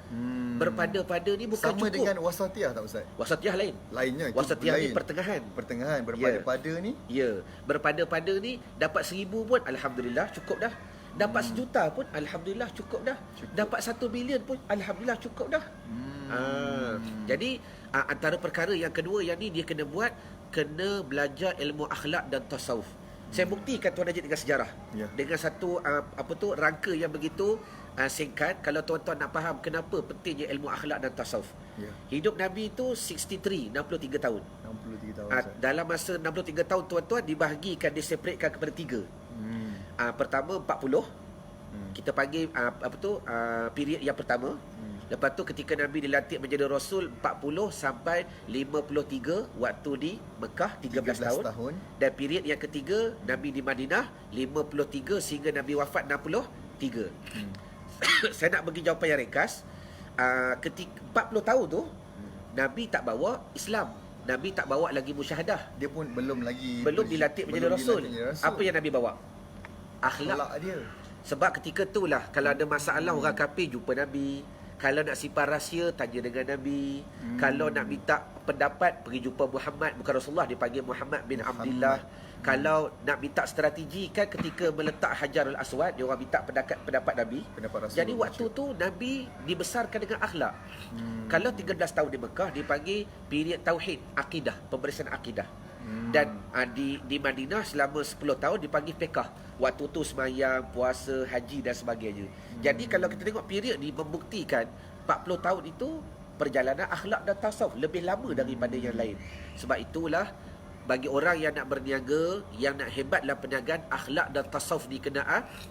Berpada-pada ni bukan sama cukup dengan wasatiyah tak Ustaz? Wasatiyah lainnya. Wasatiyah ni pertengahan. Berpada-pada ni? Berpada-pada ni dapat 1,000 pun alhamdulillah cukup dah. Dapat 1,000,000 pun alhamdulillah cukup dah. Dapat 1 bilion pun alhamdulillah cukup dah. Jadi antara perkara yang kedua yang ni dia kena buat, kena belajar ilmu akhlak dan tasawuf. Saya buktikan Tuan Najib dengan sejarah. Dengan satu rangka yang begitu singkat. Kalau tuan-tuan nak faham kenapa pentingnya ilmu akhlak dan tasawuf. Hidup Nabi itu 63 tahun. 63 tahun. Dalam masa 63 tahun tuan-tuan dibahagikan, diseparatekan kepada 3. Pertama 40. Kita panggil period yang pertama. Lepas tu ketika Nabi dilantik menjadi Rasul 40 sampai 53 waktu di Mekah 13 tahun. Dan period yang ketiga Nabi di Madinah 53 sehingga Nabi wafat 63. Saya nak bagi jawapan yang ringkas. Ketika 40 tahun tu Nabi tak bawa Islam, Nabi tak bawa lagi musyahadah. Dia pun belum dilantik menjadi Rasul. Apa yang Nabi bawa? Akhlak dia. Sebab ketika tu lah kalau ada masalah orang kafir jumpa Nabi. Kalau nak simpan rahsia, tanya dengan Nabi. Kalau nak minta pendapat, pergi jumpa Muhammad. Bukan Rasulullah, dipanggil Muhammad bin Abdullah. Kalau nak minta strategi, kan ketika meletak Hajarul Aswad, dia orang minta pendapat Nabi. Jadi waktu tu Nabi dibesarkan dengan akhlak. Kalau 13 tahun di Mekah, dipanggil period tauhid, akidah, pemeriksaan akidah. Dan di Madinah selama 10 tahun dipanggil fiqh. Waktu tu sembahyang, puasa, haji dan sebagainya. Jadi kalau kita tengok period ni membuktikan 40 tahun itu perjalanan akhlak dan tasawuf lebih lama daripada yang lain. Sebab itulah bagi orang yang nak berniaga, yang nak hebat dalam perniagaan, akhlak dan tasawuf ni kena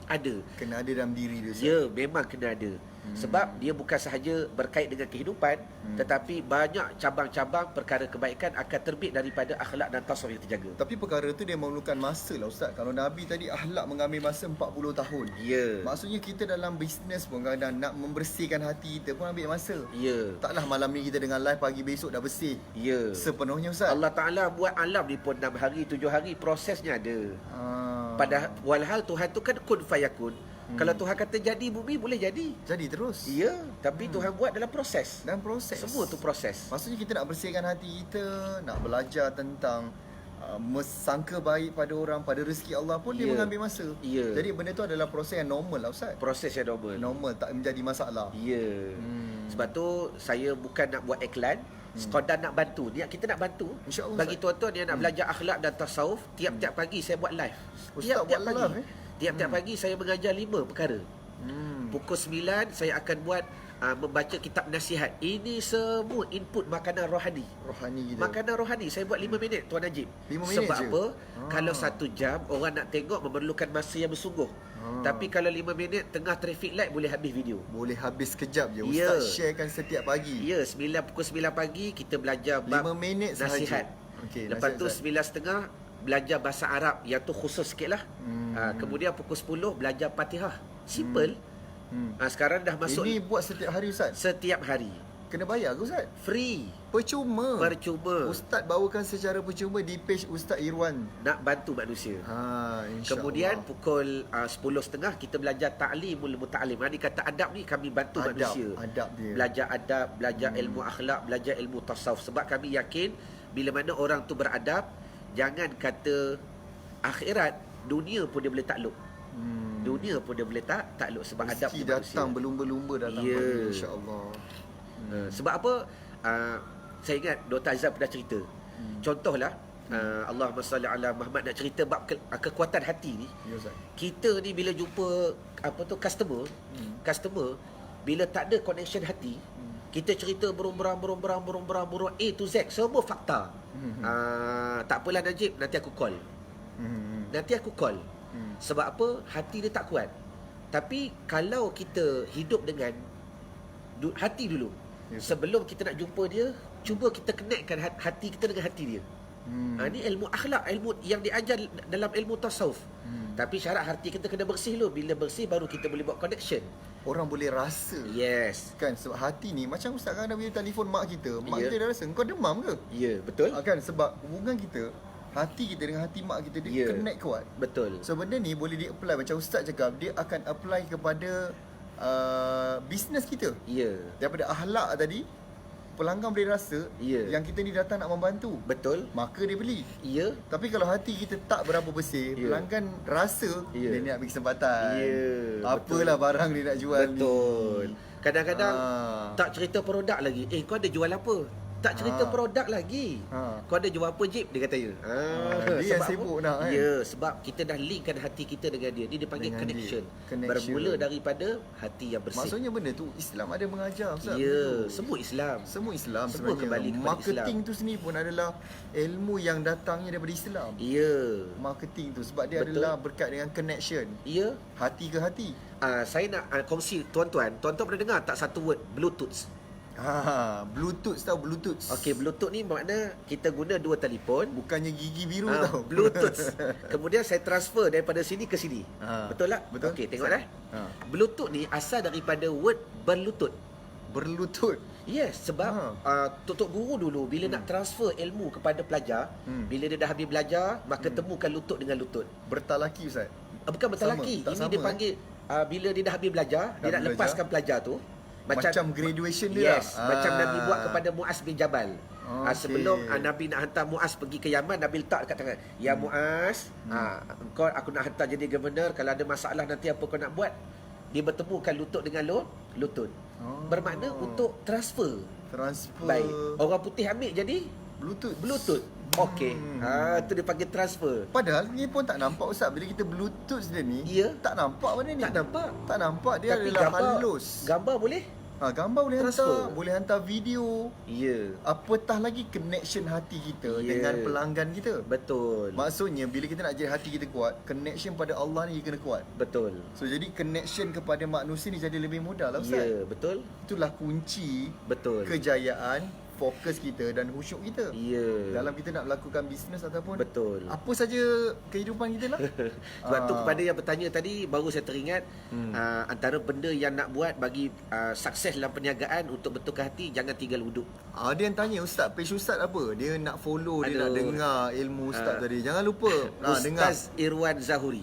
ada. Kena ada dalam diri dia. Ya, memang kena ada. Sebab dia bukan sahaja berkait dengan kehidupan, tetapi banyak cabang-cabang perkara kebaikan akan terbit daripada akhlak dan tasawuf yang terjaga. Tapi perkara tu dia memerlukan masa lah Ustaz. Kalau Nabi tadi akhlak mengambil masa 40 tahun. Maksudnya kita dalam bisnes pun kadang-kadang nak membersihkan hati kita pun ambil masa. Taklah malam ni kita dengan live, pagi besok dah bersih. Sepenuhnya Ustaz. Allah Ta'ala buat alam ni pun 6 hari, 7 hari, prosesnya ada. Pada walhal Tuhan tu kan kun fayakun. Kalau Tuhan kata jadi bumi, boleh jadi. Jadi terus. Tapi Tuhan buat dalam proses. Semua tu proses. Maksudnya kita nak bersihkan hati kita, nak belajar tentang sangka baik pada orang, pada rezeki Allah pun dia mengambil masa. Jadi benda tu adalah proses yang normal lah Ustaz. Proses yang normal. Tak menjadi masalah. Sebab tu saya bukan nak buat iklan, sekadar nak bantu. Niat kita nak bantu. InsyaAllah, bagi tuan-tuan yang nak belajar akhlak dan tasawuf, tiap-tiap pagi saya buat live. Tiap-tiap pagi. Tiap-tiap pagi saya mengajar 5 perkara. Pukul 9 saya akan buat membaca kitab nasihat. Ini semua input makanan rohani. Makanan rohani. Saya buat 5 minit Tuan Najib. 5 minit Sebab je? apa? Kalau 1 jam orang nak tengok memerlukan masa yang bersungguh. Tapi kalau 5 minit tengah traffic light boleh habis video. Boleh habis sekejap je. Ustaz sharekan setiap pagi. Ya, pukul 9 pagi kita belajar bab 5 minit nasihat. Okey, Lepas tu 9.30 belajar bahasa Arab yang tu khusus sikit lah. Kemudian pukul 10 belajar Fatihah. Simple. Sekarang dah masuk. Ini buat setiap hari Ustaz? Setiap hari. Kena bayar ke Ustaz? Free. Percuma. Ustaz bawakan secara percuma di page Ustaz Irwan. Nak bantu manusia. Kemudian pukul 10.30 kita belajar ta'limul muta'alim. Dia kata adab ni kami bantu manusia. Adab dia. Belajar adab, belajar ilmu akhlak, belajar ilmu tasawuf. Sebab kami yakin bila mana orang tu beradab, jangan kata akhirat, dunia pun dia boleh takluk. Dunia pun dia boleh takluk sebab adab tu manusia. Datang berlumba-lumba datang bagi, insya-Allah. Sebab apa? Saya ingat Dr. Azhar pernah cerita. Contohlah Allahumma salli ala Muhammad, nak cerita bab kekuatan hati ni. Ya, Ustaz. Kita ni bila jumpa customer, bila tak ada connection hati, kita cerita berumbrang A to Z, semua fakta. Tak apalah Najib, nanti aku call. Sebab apa? Hati dia tak kuat. Tapi kalau kita hidup dengan hati dulu, sebelum kita nak jumpa dia, cuba kita connectkan hati kita dengan hati dia. Ini ilmu akhlak, ilmu yang diajar dalam ilmu tasawuf. Tapi syarat hati kita kena bersih dulu. Bila bersih baru kita boleh buat connection. Orang boleh rasa. Yes. Kan sebab hati ni macam Ustaz kan bila telefon mak kita kita dah rasa kau demam ke? Ya, betul. Kan sebab hubungan kita, hati kita dengan hati mak kita dia connect kuat. Betul. So benda ni boleh di-apply macam Ustaz cakap, dia akan apply kepada bisnes kita. Daripada akhlak tadi, pelanggan boleh rasa yang kita ni datang nak membantu. Betul. Maka dia beli. Tapi kalau hati kita tak berapa bersih, pelanggan rasa dia ni nak bagi kesempatan. Apalah barang dia nak jual ni. Betul. Kadang-kadang tak cerita produk lagi. Kau ada jual apa? Tak cerita produk lagi. Kau ada jual apa, Jip? Dia kata dia yang sibuk nak kan. Sebab kita dah linkkan hati kita dengan dia. Ni dia panggil connection. Bermula daripada hati yang bersih. Maksudnya benda tu Islam ada mengajar Ustaz. Semua Islam. Semua Islam semua sebenarnya. Kembali kepada marketing Islam. Tu sendiri pun adalah ilmu yang datangnya daripada Islam. Marketing tu sebab dia adalah berkat dengan connection. Hati ke hati. Saya nak kongsi tuan-tuan pernah dengar tak satu word Bluetooth? Bluetooth tahu Bluetooth. Okey, Bluetooth ni makna kita guna 2 telefon. Bukannya gigi biru tau. Bluetooth. Kemudian saya transfer daripada sini ke sini. Betul tak? Betul. Okey, tengok dah. Bluetooth ni asal daripada word berlutut. Yes, sebab Tok Guru dulu bila nak transfer ilmu kepada pelajar, bila dia dah habis belajar, maka temukan lutut dengan lutut. Bertalaki Ustaz. Bukan bertalaki. Ini dia panggil bila dia dah habis belajar, dia nak lepaskan pelajar tu. Macam graduation dia. Macam Nabi buat kepada Muaz bin Jabal. Sebelum Nabi nak hantar Muaz pergi ke Yaman, Nabi letak dekat tangan, "Ya Muaz, engkau aku nak hantar jadi governor, kalau ada masalah nanti apa kau nak buat?" Dia bertemukan lutut dengan lutut. Bermakna untuk transfer. Baik. Orang putih ambil jadi Bluetooth. Okey. Tu dia panggil transfer. Padahal ni pun tak nampak Ustaz. Bila kita Bluetooth dia ni, tak nampak benda ni. Tak nampak. Dia tapi adalah gambar, halus. Gambar boleh? Gambar boleh transfer. hantar. Boleh hantar video. Apatah lagi connection hati kita dengan pelanggan kita. Betul. Maksudnya bila kita nak jadi hati kita kuat, connection pada Allah ni kena kuat. Betul. So jadi connection kepada manusia ni jadi lebih mudah lah Ustaz. Betul. Itulah kunci kejayaan, fokus kita dan khusyuk kita. Dalam kita nak melakukan bisnes ataupun apa saja kehidupan kita lah. Sebab tu kepada yang bertanya tadi, baru saya teringat antara benda yang nak buat bagi sukses dalam perniagaan untuk betulkan hati, jangan tinggal duduk. Ada yang tanya Ustaz, page Ustaz apa? Dia nak follow, dia nak dengar ilmu Ustaz tadi. Jangan lupa Ustaz Irwan Zahuri.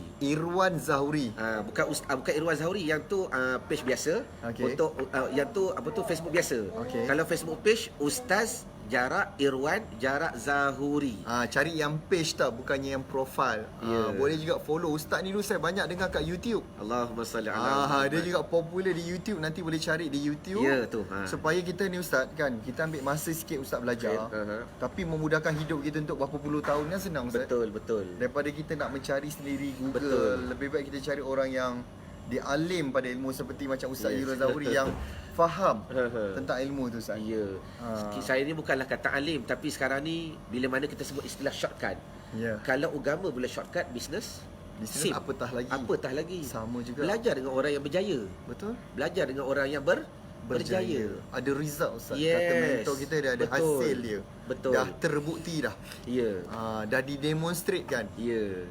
Bukan Irwan Zahuri, yang tu page biasa. Untuk yang tu Facebook biasa. Kalau Facebook page Ustaz jarak Irwan, jarak Zahuri. Cari yang page tau, bukannya yang profile. Boleh juga follow Ustaz ni dulu, saya banyak dengar kat YouTube. Allahumma salli ala dia juga popular di YouTube, nanti boleh cari di YouTube. Ya tu. Supaya kita ni Ustaz kan, kita ambil masa sikit Ustaz belajar. Tapi memudahkan hidup kita untuk berapa puluh tahun kan senang Ustaz. Betul. Daripada kita nak mencari sendiri Google, lebih baik kita cari orang yang dia alim pada ilmu seperti macam Ustaz Irwan Zahuri yang faham tentang ilmu tu Ustaz. Ya. Saya ni bukanlah kata alim, tapi sekarang ni bila mana kita sebut istilah shortcut. Kalau agama boleh shortcut, bisnes apatah lagi. Sama juga. Belajar dengan orang yang berjaya. Betul. Belajar dengan orang yang berjaya. Ada result Ustaz. Yes. Kata mentor kita dah ada hasil dia. Betul. Dah terbukti dah. Ya. Dah didemonstrate kan. Ya.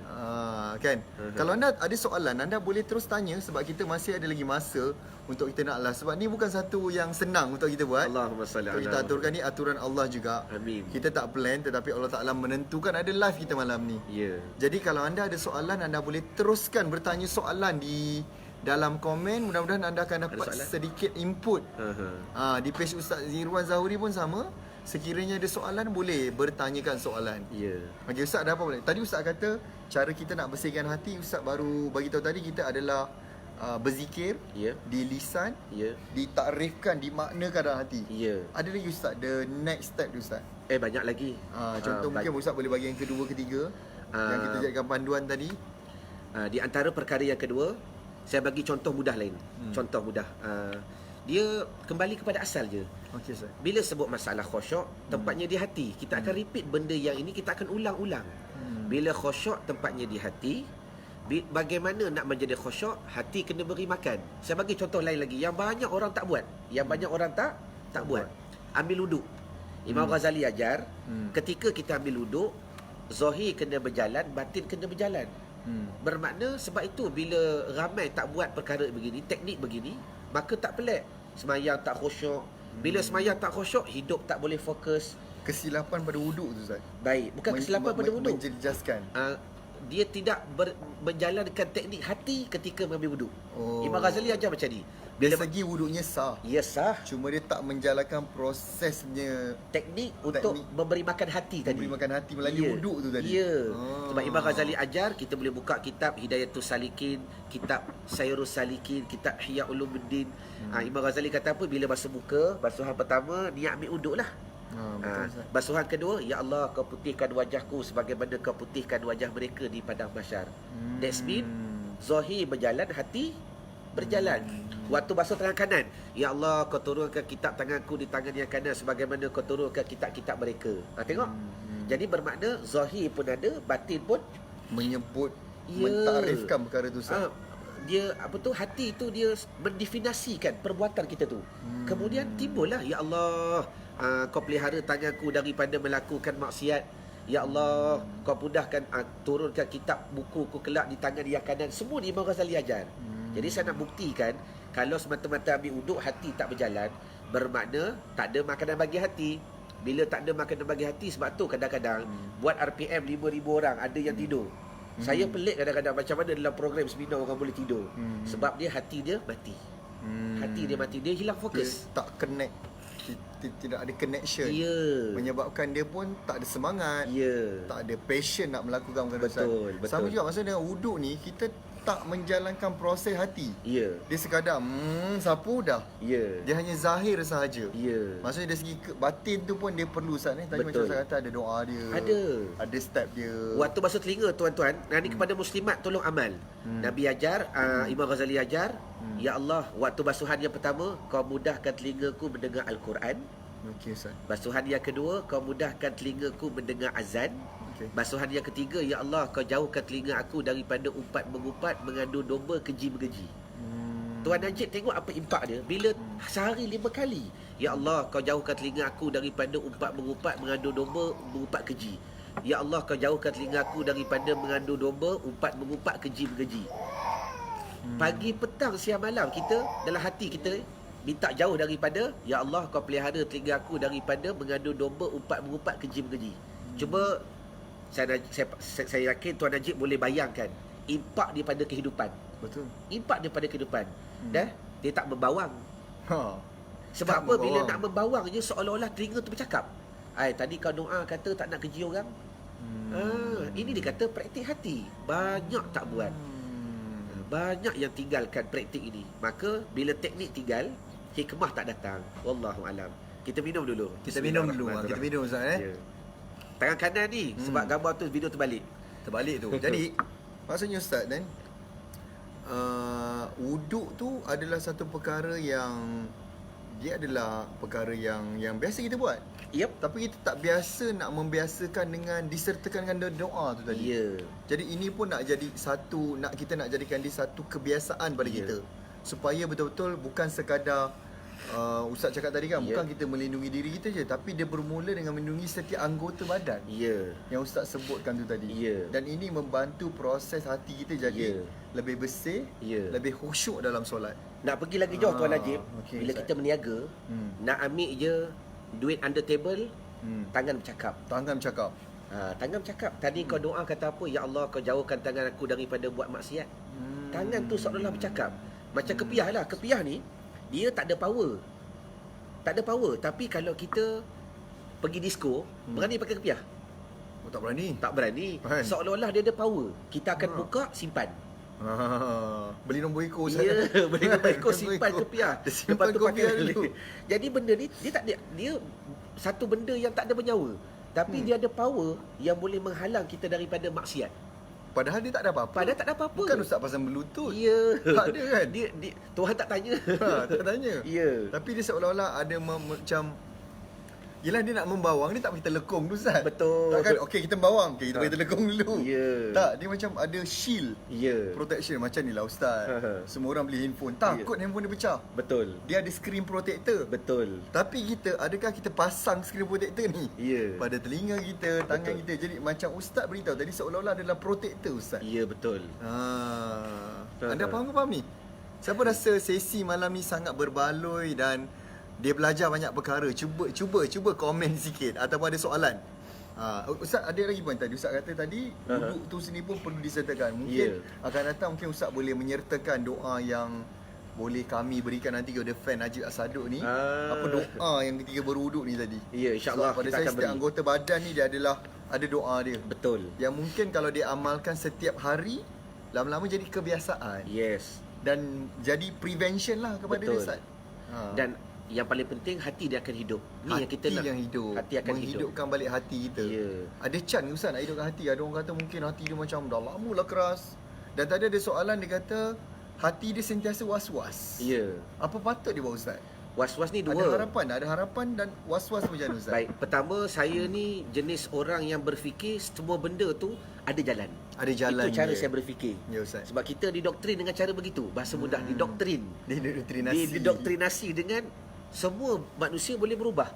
Kan. Kalau anda ada soalan, anda boleh terus tanya sebab kita masih ada lagi masa untuk kita nak live. Sebab ni bukan satu yang senang untuk kita buat. Allahumma salli ala. Kita aturkan ni aturan Allah juga. Amin. Kita tak plan, tetapi Allah Ta'ala menentukan ada live kita malam ni. Ya. Jadi kalau anda ada soalan, anda boleh teruskan bertanya soalan di dalam komen. Mudah-mudahan anda akan dapat sedikit input. Di page Ustaz Irwan Zahuri pun sama. Sekiranya ada soalan, boleh bertanyakan soalan. Ya. Okay, Ustaz ada apa boleh? Tadi Ustaz kata cara kita nak bersihkan hati. Ustaz baru bagi tahu tadi kita adalah berzikir, di lisan, ditakrifkan, dimaknakan dalam hati. Ada lagi Ustaz, the next step Ustaz? Banyak lagi. Contoh mungkin Ustaz boleh bagi yang kedua, ketiga yang kita jadikan panduan tadi. Di antara perkara yang kedua, saya bagi contoh mudah lain. Contoh mudah. Dia kembali kepada asal je. Okey Ustaz. Bila sebut masalah khusyuk, tempatnya di hati. Kita akan repeat benda yang ini, kita akan ulang-ulang. Bila khusyuk tempatnya di hati, bagaimana nak menjadi khusyuk? Hati kena beri makan. Saya bagi contoh lain lagi yang banyak orang tak buat. Yang banyak orang tak buat. Ambil wuduk. Imam Ghazali ajar, ketika kita ambil wuduk, zahir kena berjalan, batin kena berjalan. Bermakna sebab itu bila ramai tak buat perkara begini, teknik begini, maka tak pelik semayang tak khusyuk. Bila semayang tak khusyuk, hidup tak boleh fokus. Kesilapan pada wuduk tu Ustaz. Baik, bukan kesilapan pada wuduk. Menjejaskan. Dia tidak menjalankan teknik hati ketika mengambil wuduk. Imam Ghazali ajar macam ni. Dari segi wuduknya sah. Ya sah. Cuma dia tak menjalankan prosesnya, teknik untuk memberi makan hati tadi. Memberi makan hati melalui wuduk tu tadi. Ya. Sebab Imam Ghazali ajar, kita boleh buka kitab Hidayatus Salikin, kitab Sayrus Salikin, kitab Ihya Ulumuddin. Imam Ghazali kata apa? Bila basuh muka, basuhan pertama niat ambil wuduk lah. Basuhan kedua, ya Allah kau putihkan wajahku sebagaimana kau putihkan wajah mereka di padang mahsyar. That's mean zahir berjalan, hati berjalan. Waktu basuh tangan kanan, ya Allah kau turunkan kitab tanganku di tangan yang kanan sebagaimana kau turunkan kitab-kitab mereka. Tengok. Jadi bermakna zahir pun ada, batin pun menyebut, mentakrifkan perkara tu Ustaz. Dia hati tu dia mendefinisikan perbuatan kita tu. Kemudian timbullah, ya Allah kau pelihara tanganku daripada melakukan maksiat. Ya Allah kau mudahkan turunkan kitab bukuku kelak di tangan yang kanan. Semua ni Imam Ghazali ajar. Jadi saya nak buktikan, kalau semata-mata ambil wuduk hati tak berjalan, bermakna tak ada makanan bagi hati. Bila tak ada makanan bagi hati, sebab tu kadang-kadang buat RPM 5,000 orang ada yang tidur. Saya pelik kadang-kadang macam mana dalam program seminar orang boleh tidur. Sebab dia hati dia mati. Hati dia mati, dia hilang fokus. Dia tak connect, tidak ada connection. Menyebabkan dia pun tak ada semangat. Tak ada passion nak melakukan perkara. Betul. Sama juga maksudnya dengan wuduk ni, kita tak menjalankan proses hati. Dia sekadar sapu dah. Dia hanya zahir sahaja. Maksudnya dari segi batin tu pun dia perlu Ustaz ni. Tadi macam saya kata ada doa dia. Ada step dia. Waktu basuh telinga tuan-tuan, ni kepada muslimat tolong amal. Nabi ajar, Imam Ghazali ajar, ya Allah, waktu basuhan yang pertama kau mudahkan telingaku mendengar Al-Quran. Okey Ustaz. Basuhan yang kedua, kau mudahkan telingaku mendengar azan. Basuhan yang ketiga, ya Allah kau jauhkan telinga aku daripada umpat mengumpat, mengadu domba, keji mengeji. Tuan Najib tengok apa impak dia. Bila sehari 5 kali, ya Allah kau jauhkan telinga aku daripada umpat mengumpat, mengadu domba, mengumpat keji. Ya Allah kau jauhkan telinga aku daripada mengadu domba, umpat mengumpat, keji mengeji. Pagi, petang, siang, malam kita dalam hati kita minta jauh daripada, ya Allah kau pelihara telinga aku daripada mengadu domba, umpat mengumpat, keji mengeji. Cuma saya yakin Tuan Najib boleh bayangkan impak dia pada kehidupan. Betul. Impak dia pada kehidupan. Dia tak membawang. Sebab apa? Bila nak membawang je seolah-olah telinga tu bercakap. Tadi kau doa kata tak nak keji orang. Ini dia kata praktik hati. Banyak tak buat. Banyak yang tinggalkan praktik ini. Maka bila teknik tinggal, hikmah tak datang. Wallahu alam. Kita minum dulu. Kita minum Ustaz Ya. Tangan kanan ni sebab gambar tu video terbalik. Terbalik tu. Jadi maksudnya Ustaz kan, wuduk tu adalah satu perkara yang dia adalah perkara yang biasa kita buat. Yep. Tapi kita tak biasa nak membiasakan dengan disertakan dengan doa tu tadi. Ya. Jadi ini pun nak jadi satu, kita nak jadikan dia satu kebiasaan pada kita. Supaya betul-betul bukan sekadar Ustaz cakap tadi kan, bukan kita melindungi diri kita je, tapi dia bermula dengan melindungi setiap anggota badan. Yang Ustaz sebutkan tu tadi. Dan ini membantu proses hati kita jadi lebih bersih, lebih khusyuk dalam solat. Nak pergi lagi jauh Tuan Najib, bila Ustaz, kita berniaga, nak ambil je duit under table, tangan bercakap. Tangan bercakap. Tadi kau doa kata apa? Ya Allah, kau jauhkan tangan aku daripada buat maksiat. Tangan tu seolah-olah bercakap. Macam kepiah lah. Kepiah ni dia tak ada power. Tapi kalau kita pergi disco, berani pakai kepiah? Tak berani. Tak berani. Kan? Seolah-olah dia ada power. Kita akan buka, simpan. Beli nombor ekor Ya, beli nombor ekor, simpan kepiah. Lepas tu pakai dulu. Jadi benda ni dia tak ada, dia satu benda yang tak ada bernyawa, tapi dia ada power yang boleh menghalang kita daripada maksiat. Padahal dia tak ada apa-apa. Bukan Ustaz pasang bluetooth. Ya. Tak ada kan? Dia Tuhan tak tanya. Tak tanya. Ya. Tapi dia seolah-olah ada macam, yelah, dia nak membawang, dia tak bagi telekong tu Ustaz. Betul. Takkan okey kita membawang, okey kita bagi telekong dulu. Ya. Tak, dia macam ada shield. Ya. Protection macam ni lah Ustaz. Semua orang beli handphone, takut handphone dia pecah. Betul. Dia ada screen protector. Betul. Tapi adakah kita pasang screen protector ni? Ya. Pada telinga kita, tangan kita. Jadi macam Ustaz beritahu tadi, seolah-olah adalah protector Ustaz. Ya, betul. Anda faham ni? Siapa rasa sesi malam ni sangat berbaloi dan dia belajar banyak perkara? Cuba komen sikit ataupun ada soalan. Ustaz ada lagi pun tadi Ustaz kata tadi wuduk tu sendiri pun perlu disertakan. Mungkin akan datang mungkin Ustaz boleh menyertakan doa yang boleh kami berikan nanti kepada fan Najib As-Saduq ni. Apa doa yang ketika berwuduk ni tadi? Ya, insya-Allah pada saya setiap anggota badan ni dia adalah ada doa dia. Betul. Yang mungkin kalau dia amalkan setiap hari, lama-lama jadi kebiasaan. Yes. Dan jadi prevention lah kepada dia Ustaz. Dan yang paling penting hati dia akan hidup. Ni hati yang kita nak. Hati akan menghidupkan balik hati kita. Ada chance Ustaz nak hidupkan hati. Ada orang kata mungkin hati dia macam dah lama lah keras. Dan tadi ada soalan dia kata hati dia sentiasa was-was. Apa patut dia buat Ustaz? Was-was ni dua. Ada harapan dan was-was macam mana Ustaz? Baik, pertama saya ni jenis orang yang berfikir semua benda tu ada jalan. Ada jalan. Itu cara saya berfikir. Ya Ustaz. Sebab kita didoktrin dengan cara begitu. Bahasa mudah didoktrin. Didoktrinasi dengan semua manusia boleh berubah.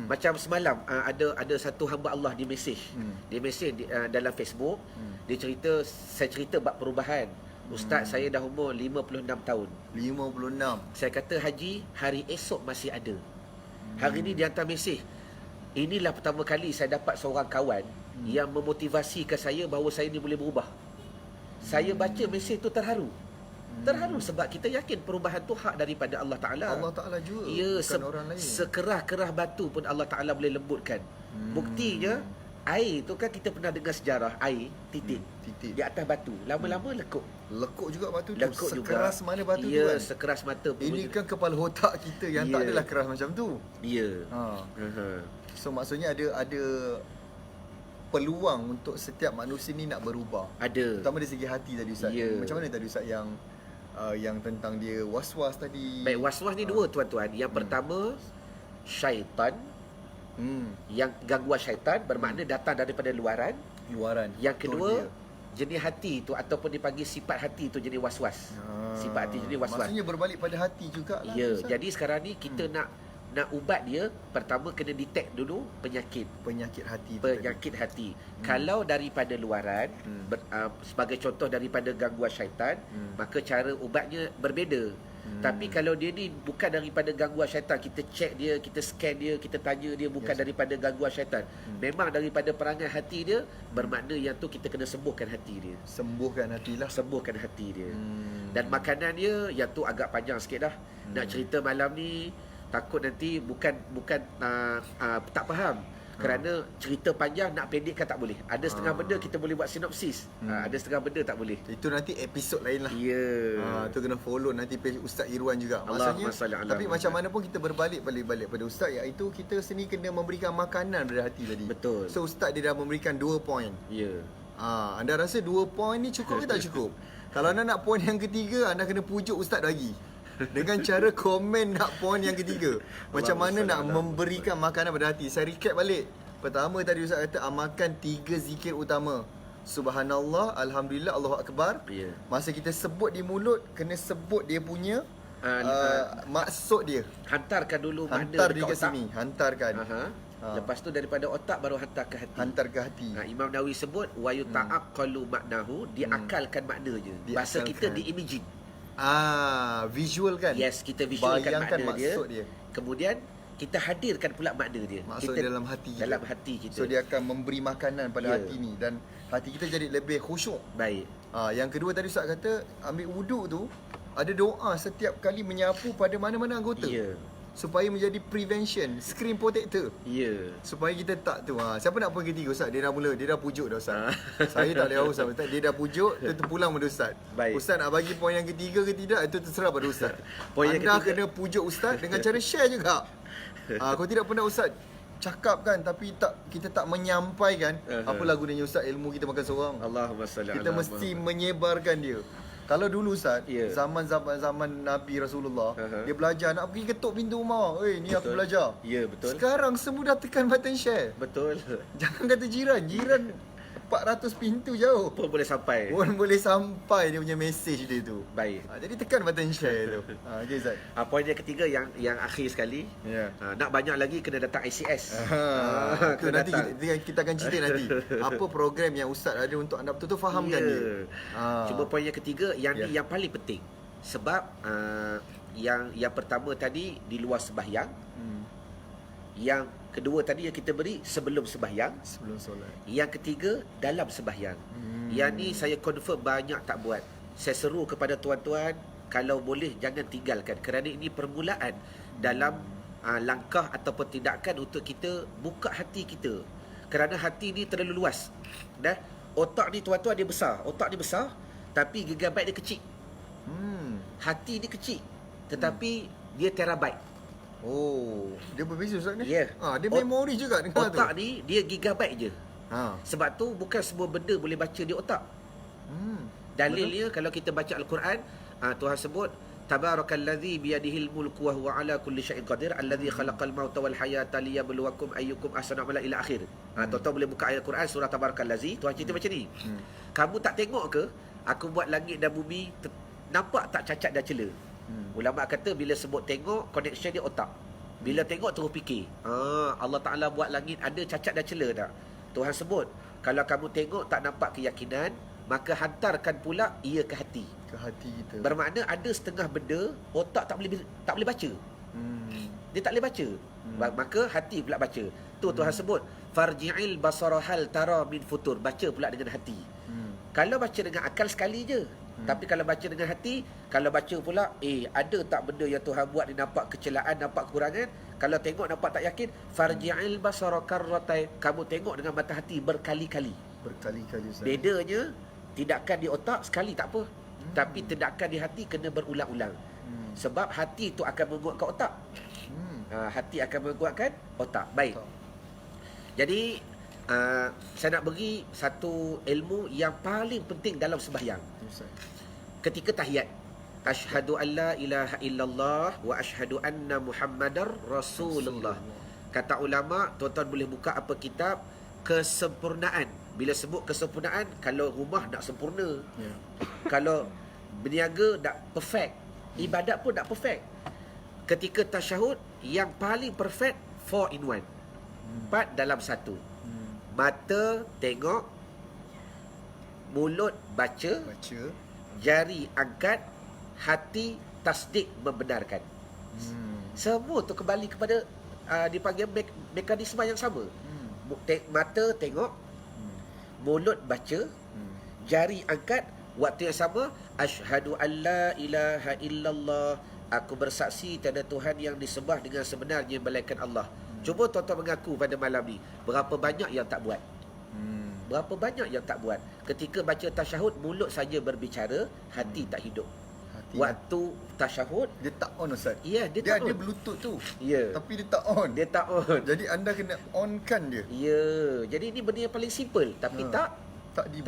Macam semalam ada satu hamba Allah di mesej. Dia mesej dalam Facebook. Dia cerita, saya cerita bab perubahan. Ustaz, saya dah umur 56 tahun. 56. Saya kata haji, hari esok masih ada. Hari ni dia hantar mesej. Inilah pertama kali saya dapat seorang kawan yang memotivasikan saya bahawa saya ni boleh berubah. Saya baca mesej tu terharu. Terharu sebab kita yakin perubahan tu hak daripada Allah Ta'ala. Allah Ta'ala juga, ya, bukan orang lain. Sekerah-kerah batu pun Allah Ta'ala boleh lembutkan. Buktinya, air tu kan kita pernah dengar sejarah. Air, titik di atas batu. Lama-lama lekuk. Lekuk juga batu tu. Lekuk sekeras juga. mana batu tu ya, kan? Sekeras mata pun. Ini kan kepala otak kita yang tak adalah keras macam tu. Ya. So maksudnya ada peluang untuk setiap manusia ni nak berubah. Ada. Terutama dari segi hati tadi Ustaz. Macam mana tadi Ustaz yang tentang dia was-was tadi? Baik, was-was ni dua tuan-tuan. Yang pertama, syaitan. Yang gangguan syaitan bermakna datang daripada luaran. Yang kedua, jenis hati tu ataupun dipanggil sifat hati tu jenis was-was. Sifat hati jenis was-was. Maksudnya berbalik pada hati jugalah. Ya, jadi sekarang ni kita nak ubat dia, pertama kena detect dulu penyakit hati. Kalau daripada luaran, sebagai contoh daripada gangguan syaitan, maka cara ubatnya berbeza. Tapi kalau dia ni bukan daripada gangguan syaitan, kita check dia, kita scan dia, kita tanya dia bukan daripada gangguan syaitan, memang daripada perangai hati dia, bermakna yang tu kita kena sembuhkan hati dia. Sembuhkan hati dia. Dan makanan dia yang tu agak panjang sikit dah. Nak cerita malam ni takut nanti bukan tak faham. Kerana cerita panjang nak pendekkan tak boleh. Ada setengah benda kita boleh buat sinopsis. Ada setengah benda tak boleh. Itu nanti episod lain lah. Ya. Tu kena follow nanti page Ustaz Irwan juga. Maksudnya, tapi macam mana pun kita berbalik pada Ustaz, iaitu kita seni kena memberikan makanan pada hati tadi. Betul. So Ustaz dia dah memberikan 2 poin. Ya. Anda rasa 2 poin ni cukup ke tak cukup? Kalau anda nak poin yang ketiga, anda kena pujuk Ustaz lagi. Dengan cara komen nak poin yang ketiga. Macam mana nak memberikan makanan pada hati. Saya recap balik. Pertama tadi Ustaz kata amalkan 3 zikir utama. Subhanallah, Alhamdulillah, Allahu Akbar. Masa kita sebut di mulut, kena sebut dia punya maksud dia. Hantarkan dulu Hantar makna dia ke sini. Hantarkan. Lepas tu daripada otak baru hantar ke hati. Hantar ke hati. Imam Nawawi sebut wa yuta'aqqalu maknahu, diakalkan maknanya. Bahasa kita di-imagine. Visual kan? Yes, kita visualkan bayangkan makna maksud dia. Kemudian kita hadirkan pula makna dia. Maksud kita, dalam hati kita. Dalam hati kita. So dia akan memberi makanan pada hati ni dan hati kita jadi lebih khusyuk. Baik. Yang kedua tadi Ustaz kata ambil wuduk tu ada doa setiap kali menyapu pada mana-mana anggota. Supaya menjadi prevention, screen protector. Supaya kita tak tu. Siapa nak poin ketiga Ustaz? Dia dah pujuk dah Ustaz. Saya tak boleh tahu Ustaz. Dia dah pujuk, tu terpulang pada Ustaz. Baik. Ustaz nak bagi poin yang ketiga ke tidak, itu terserah pada Ustaz. Poin yang Anda ketiga kena pujuk Ustaz dengan cara share juga. Kalau tidak pernah Ustaz cakap kan, tapi kita tak menyampaikan, apa lagunya Ustaz, ilmu kita makan seorang. Allahumma salli Kita mesti menyebarkan dia. Kalau dulu Ustaz, zaman Nabi Rasulullah, dia belajar nak pergi ketuk pintu rumah. Ni aku belajar. Ya, betul. Sekarang semua dah tekan button share. Betul. Jangan kata jiran 400 pintu jauh pun boleh sampai. Dia punya mesej dia tu. Baik. Jadi tekan button share tu. Okey Ustaz. Poin yang ketiga yang akhir sekali. Nak banyak lagi kena datang ICS. Tu nanti kita akan cerita nanti. Apa program yang Ustaz ada untuk anda betul-betul fahamkan dia. Cuma poin yang ketiga yang ni yang paling penting. Sebab yang pertama tadi di luar sembahyang. Yang kedua tadi yang kita beri sebelum sembahyang, sebelum solat. Yang ketiga dalam sembahyang. Yang ni saya confirm banyak tak buat. Saya seru kepada tuan-tuan, kalau boleh jangan tinggalkan, kerana ini permulaan dalam langkah ataupun tindakan untuk kita buka hati kita. Kerana hati ni terlalu luas. Otak ni tuan-tuan dia besar, otak ni besar tapi gigabyte dia kecil. Hati ni kecil tetapi dia terabyte. Dia berbeza Ustaz ni? Dia memori juga dengan otak ni dia gigabyte je. Sebab tu bukan semua benda boleh baca di otak. Dalilnya kalau kita baca Al-Quran, Tuhan sebut tabarakallazi biyadihil mulku wa huwa ala kulli syai'in qadir allazi khalaqal mauta wal hayata liyabluwakum ayyukum ahsanu amala ila akhir. Tuan-tuan boleh buka ayat Quran surah tabarakallazi, Tuhan cerita macam ni. Kamu tak tengok ke aku buat langit dan bumi, nampak tak cacat dan celah? Ulama kata bila sebut tengok, connection dia otak. Bila tengok terus fikir, Allah Ta'ala buat langit ada cacat dan celah tak? Tuhan sebut, kalau kamu tengok tak nampak keyakinan, maka hantarkan pula ia ke hati. Ke hati kita. Bermakna ada setengah benda otak tak boleh baca. Dia tak boleh baca. Maka hati pula baca. Tu Tuhan sebut, farji'il basara hal tara min futur. Baca pula dengan hati. Kalau baca dengan akal sekali je. Tapi kalau baca dengan hati, kalau baca pula ada tak benda yang Tuhan buat ni nampak kecelaan, nampak kekurangan. Kalau tengok nampak tak yakin, farji'il basara karratai. Kamu tengok dengan mata hati berkali-kali. Berkali-kali Ustaz. Bedanya tindakan di otak sekali tak apa. Tapi tindakan di hati kena berulang-ulang. Sebab hati tu akan menguatkan otak. Hati akan menguatkan otak. Baik. Jadi saya nak bagi satu ilmu yang paling penting dalam sembahyang. Ketika tahiyat, asyhadu an la ilaha illallah wa asyhadu anna muhammadar rasulullah. Kata ulama, tuan-tuan boleh buka apa kitab, kesempurnaan. Bila sebut kesempurnaan, kalau rumah nak sempurna, kalau berniaga nak perfect, ibadat pun nak perfect. Ketika tasyahud, yang paling perfect 4 in 1, 4 dalam 1. Mata tengok, mulut baca, jari angkat, hati tasdik membenarkan. Semua tu kembali kepada dipanggil mekanisme yang sama. Mata tengok, mulut baca, jari angkat, waktu yang sama, asyhadu an la ilaha illallah, aku bersaksi tiada Tuhan yang disembah dengan sebenarnya melainkan Allah. Cuba tuan-tuan mengaku pada malam ni, berapa banyak yang tak buat? Berapa banyak yang tak buat? Ketika baca tasyahud, mulut saja berbicara, hati tak hidup. Waktu tasyahud dia tak on, Ustaz. Ya, dia tak on. Dia bluetooth tu. Ya. Tapi dia tak on. Dia tak on. Jadi anda kena onkan dia. Ya. Jadi ini benda yang paling simple, tapi tak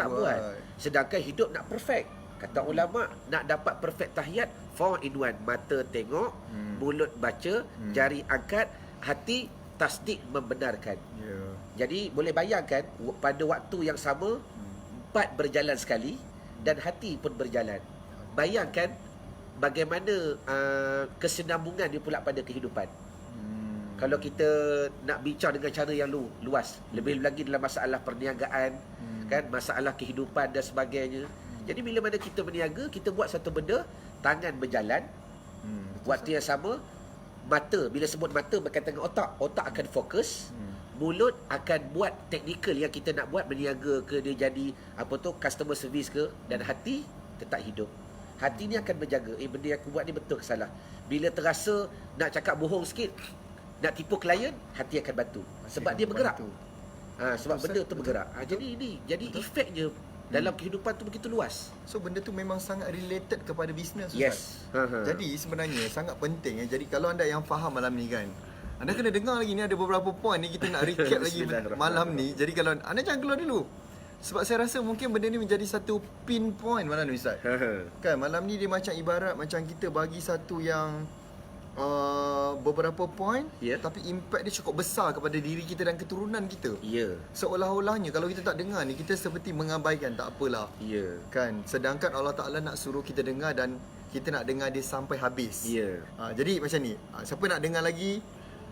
buat. Sedangkan hidup nak perfect. Kata ulama, nak dapat perfect tahiyat 4 in 1. Mata tengok, mulut baca, jari angkat, hati tasdik membenarkan. Jadi boleh bayangkan pada waktu yang sama 4 berjalan sekali dan hati pun berjalan. Bayangkan bagaimana kesinambungan dia pula pada kehidupan. Kalau kita nak bincang dengan cara yang luas, lebih lagi dalam masalah perniagaan, kan, masalah kehidupan dan sebagainya. Jadi bila mana kita berniaga, kita buat satu benda, tangan berjalan. Waktu yang sama, mata, bila sebut mata berkaitan dengan otak akan fokus. Mulut akan buat teknikal yang kita nak buat, berniaga ke, dia jadi customer service ke, dan hati tetap hidup. Hati ni akan berjaga, benda yang aku buat ni betul ke salah. Bila terasa nak cakap bohong sikit, nak tipu klien, hati akan bantu. Sebab dia bergerak. Sebab benda tu bergerak. Jadi efeknya dalam kehidupan tu begitu luas. So benda tu memang sangat related kepada bisnes, Ustaz. Yes. Jadi sebenarnya sangat penting. Jadi kalau anda yang faham malam ni kan, anda kena dengar lagi ni, ada beberapa point ni kita nak recap lagi malam ni. Jadi kalau anda jangan keluar dulu, sebab saya rasa mungkin benda ni menjadi satu pinpoint malam ni, Ustaz. Kan malam ni dia macam ibarat macam kita bagi satu yang beberapa point, tapi impact dia cukup besar kepada diri kita dan keturunan kita. Seolah-olahnya kalau kita tak dengar ni, kita seperti mengabaikan, tak apalah. Kan, sedangkan Allah Ta'ala nak suruh kita dengar dan kita nak dengar dia sampai habis. Jadi macam ni, siapa nak dengar lagi,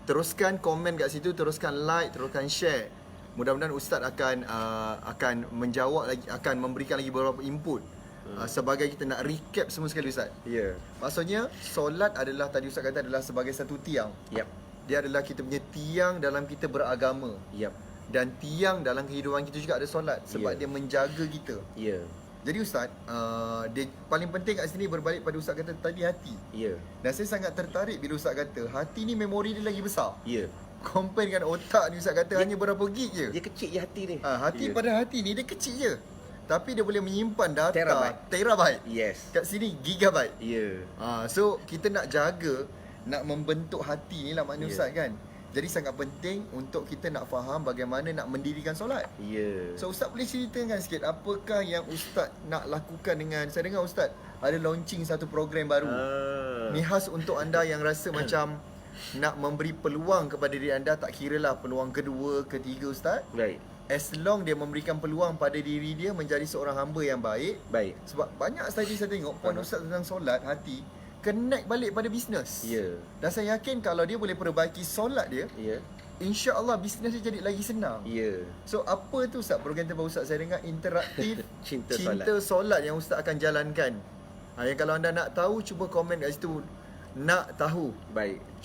teruskan komen kat situ, teruskan like, teruskan share. Mudah-mudahan Ustaz akan menjawab lagi, akan memberikan lagi beberapa input. Sebagai kita nak recap semua sekali, Ustaz. Maksudnya solat adalah, tadi Ustaz kata, adalah sebagai satu tiang. Dia adalah kita punya tiang dalam kita beragama. Dan tiang dalam kehidupan kita juga ada solat, sebab dia menjaga kita. Jadi Ustaz, dia paling penting kat sini berbalik pada Ustaz kata tadi, hati. Dan saya sangat tertarik bila Ustaz kata hati ni memori dia lagi besar. Compare dengan otak ni, Ustaz kata hanya berapa gig je. Dia kecil je hati ni. Hati pada hati ni dia kecil je, tapi dia boleh menyimpan data terabyte. Kat sini gigabyte. So kita nak jaga, nak membentuk hati ni lah makna Ustaz kan. Jadi sangat penting untuk kita nak faham bagaimana nak mendirikan solat. So Ustaz boleh ceritakan sikit apakah yang Ustaz nak lakukan dengan, saya dengar Ustaz ada launching satu program baru. Ni khas untuk anda yang rasa macam nak memberi peluang kepada diri anda, tak kiralah peluang kedua, ketiga, Ustaz. As long dia memberikan peluang pada diri dia menjadi seorang hamba yang baik. Sebab banyak tadi saya tengok point Ustaz tentang solat, hati, connect balik pada bisnes. Dan saya yakin kalau dia boleh perbaiki solat dia, insya-Allah bisnes dia jadi lagi senang. So apa tu Ustaz program terbaru Ustaz, saya dengar interaktif cinta solat yang Ustaz akan jalankan. Yang kalau anda nak tahu, cuba komen kat situ. Nak tahu.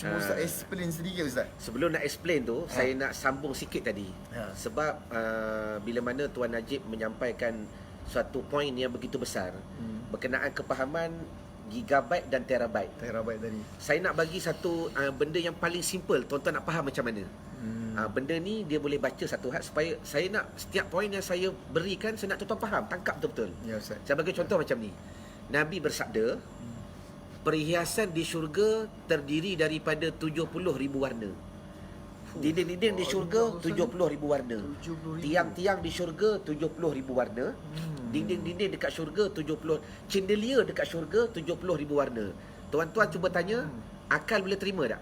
Cuma Ustaz explain sedikit, Ustaz. Sebelum nak explain tu, saya nak sambung sikit tadi. Sebab bila mana Tuan Najib menyampaikan suatu poin yang begitu besar berkenaan kepahaman gigabyte dan terabyte tadi. Saya nak bagi satu benda yang paling simple, tuan-tuan nak faham macam mana. Benda ni dia boleh baca satu hal, supaya saya nak setiap poin yang saya berikan, saya nak tuan-tuan faham, tangkap betul-betul. Ustaz. Saya bagi contoh macam ni. Nabi bersabda, perhiasan di syurga terdiri daripada 70,000 warna. Dinding-dinding di syurga 70,000 warna. Tiang-tiang di syurga 70,000 warna. Dinding-dinding dekat syurga 70, chandelier dekat syurga 70,000 warna. Tuan-tuan cuba tanya, akal boleh terima tak?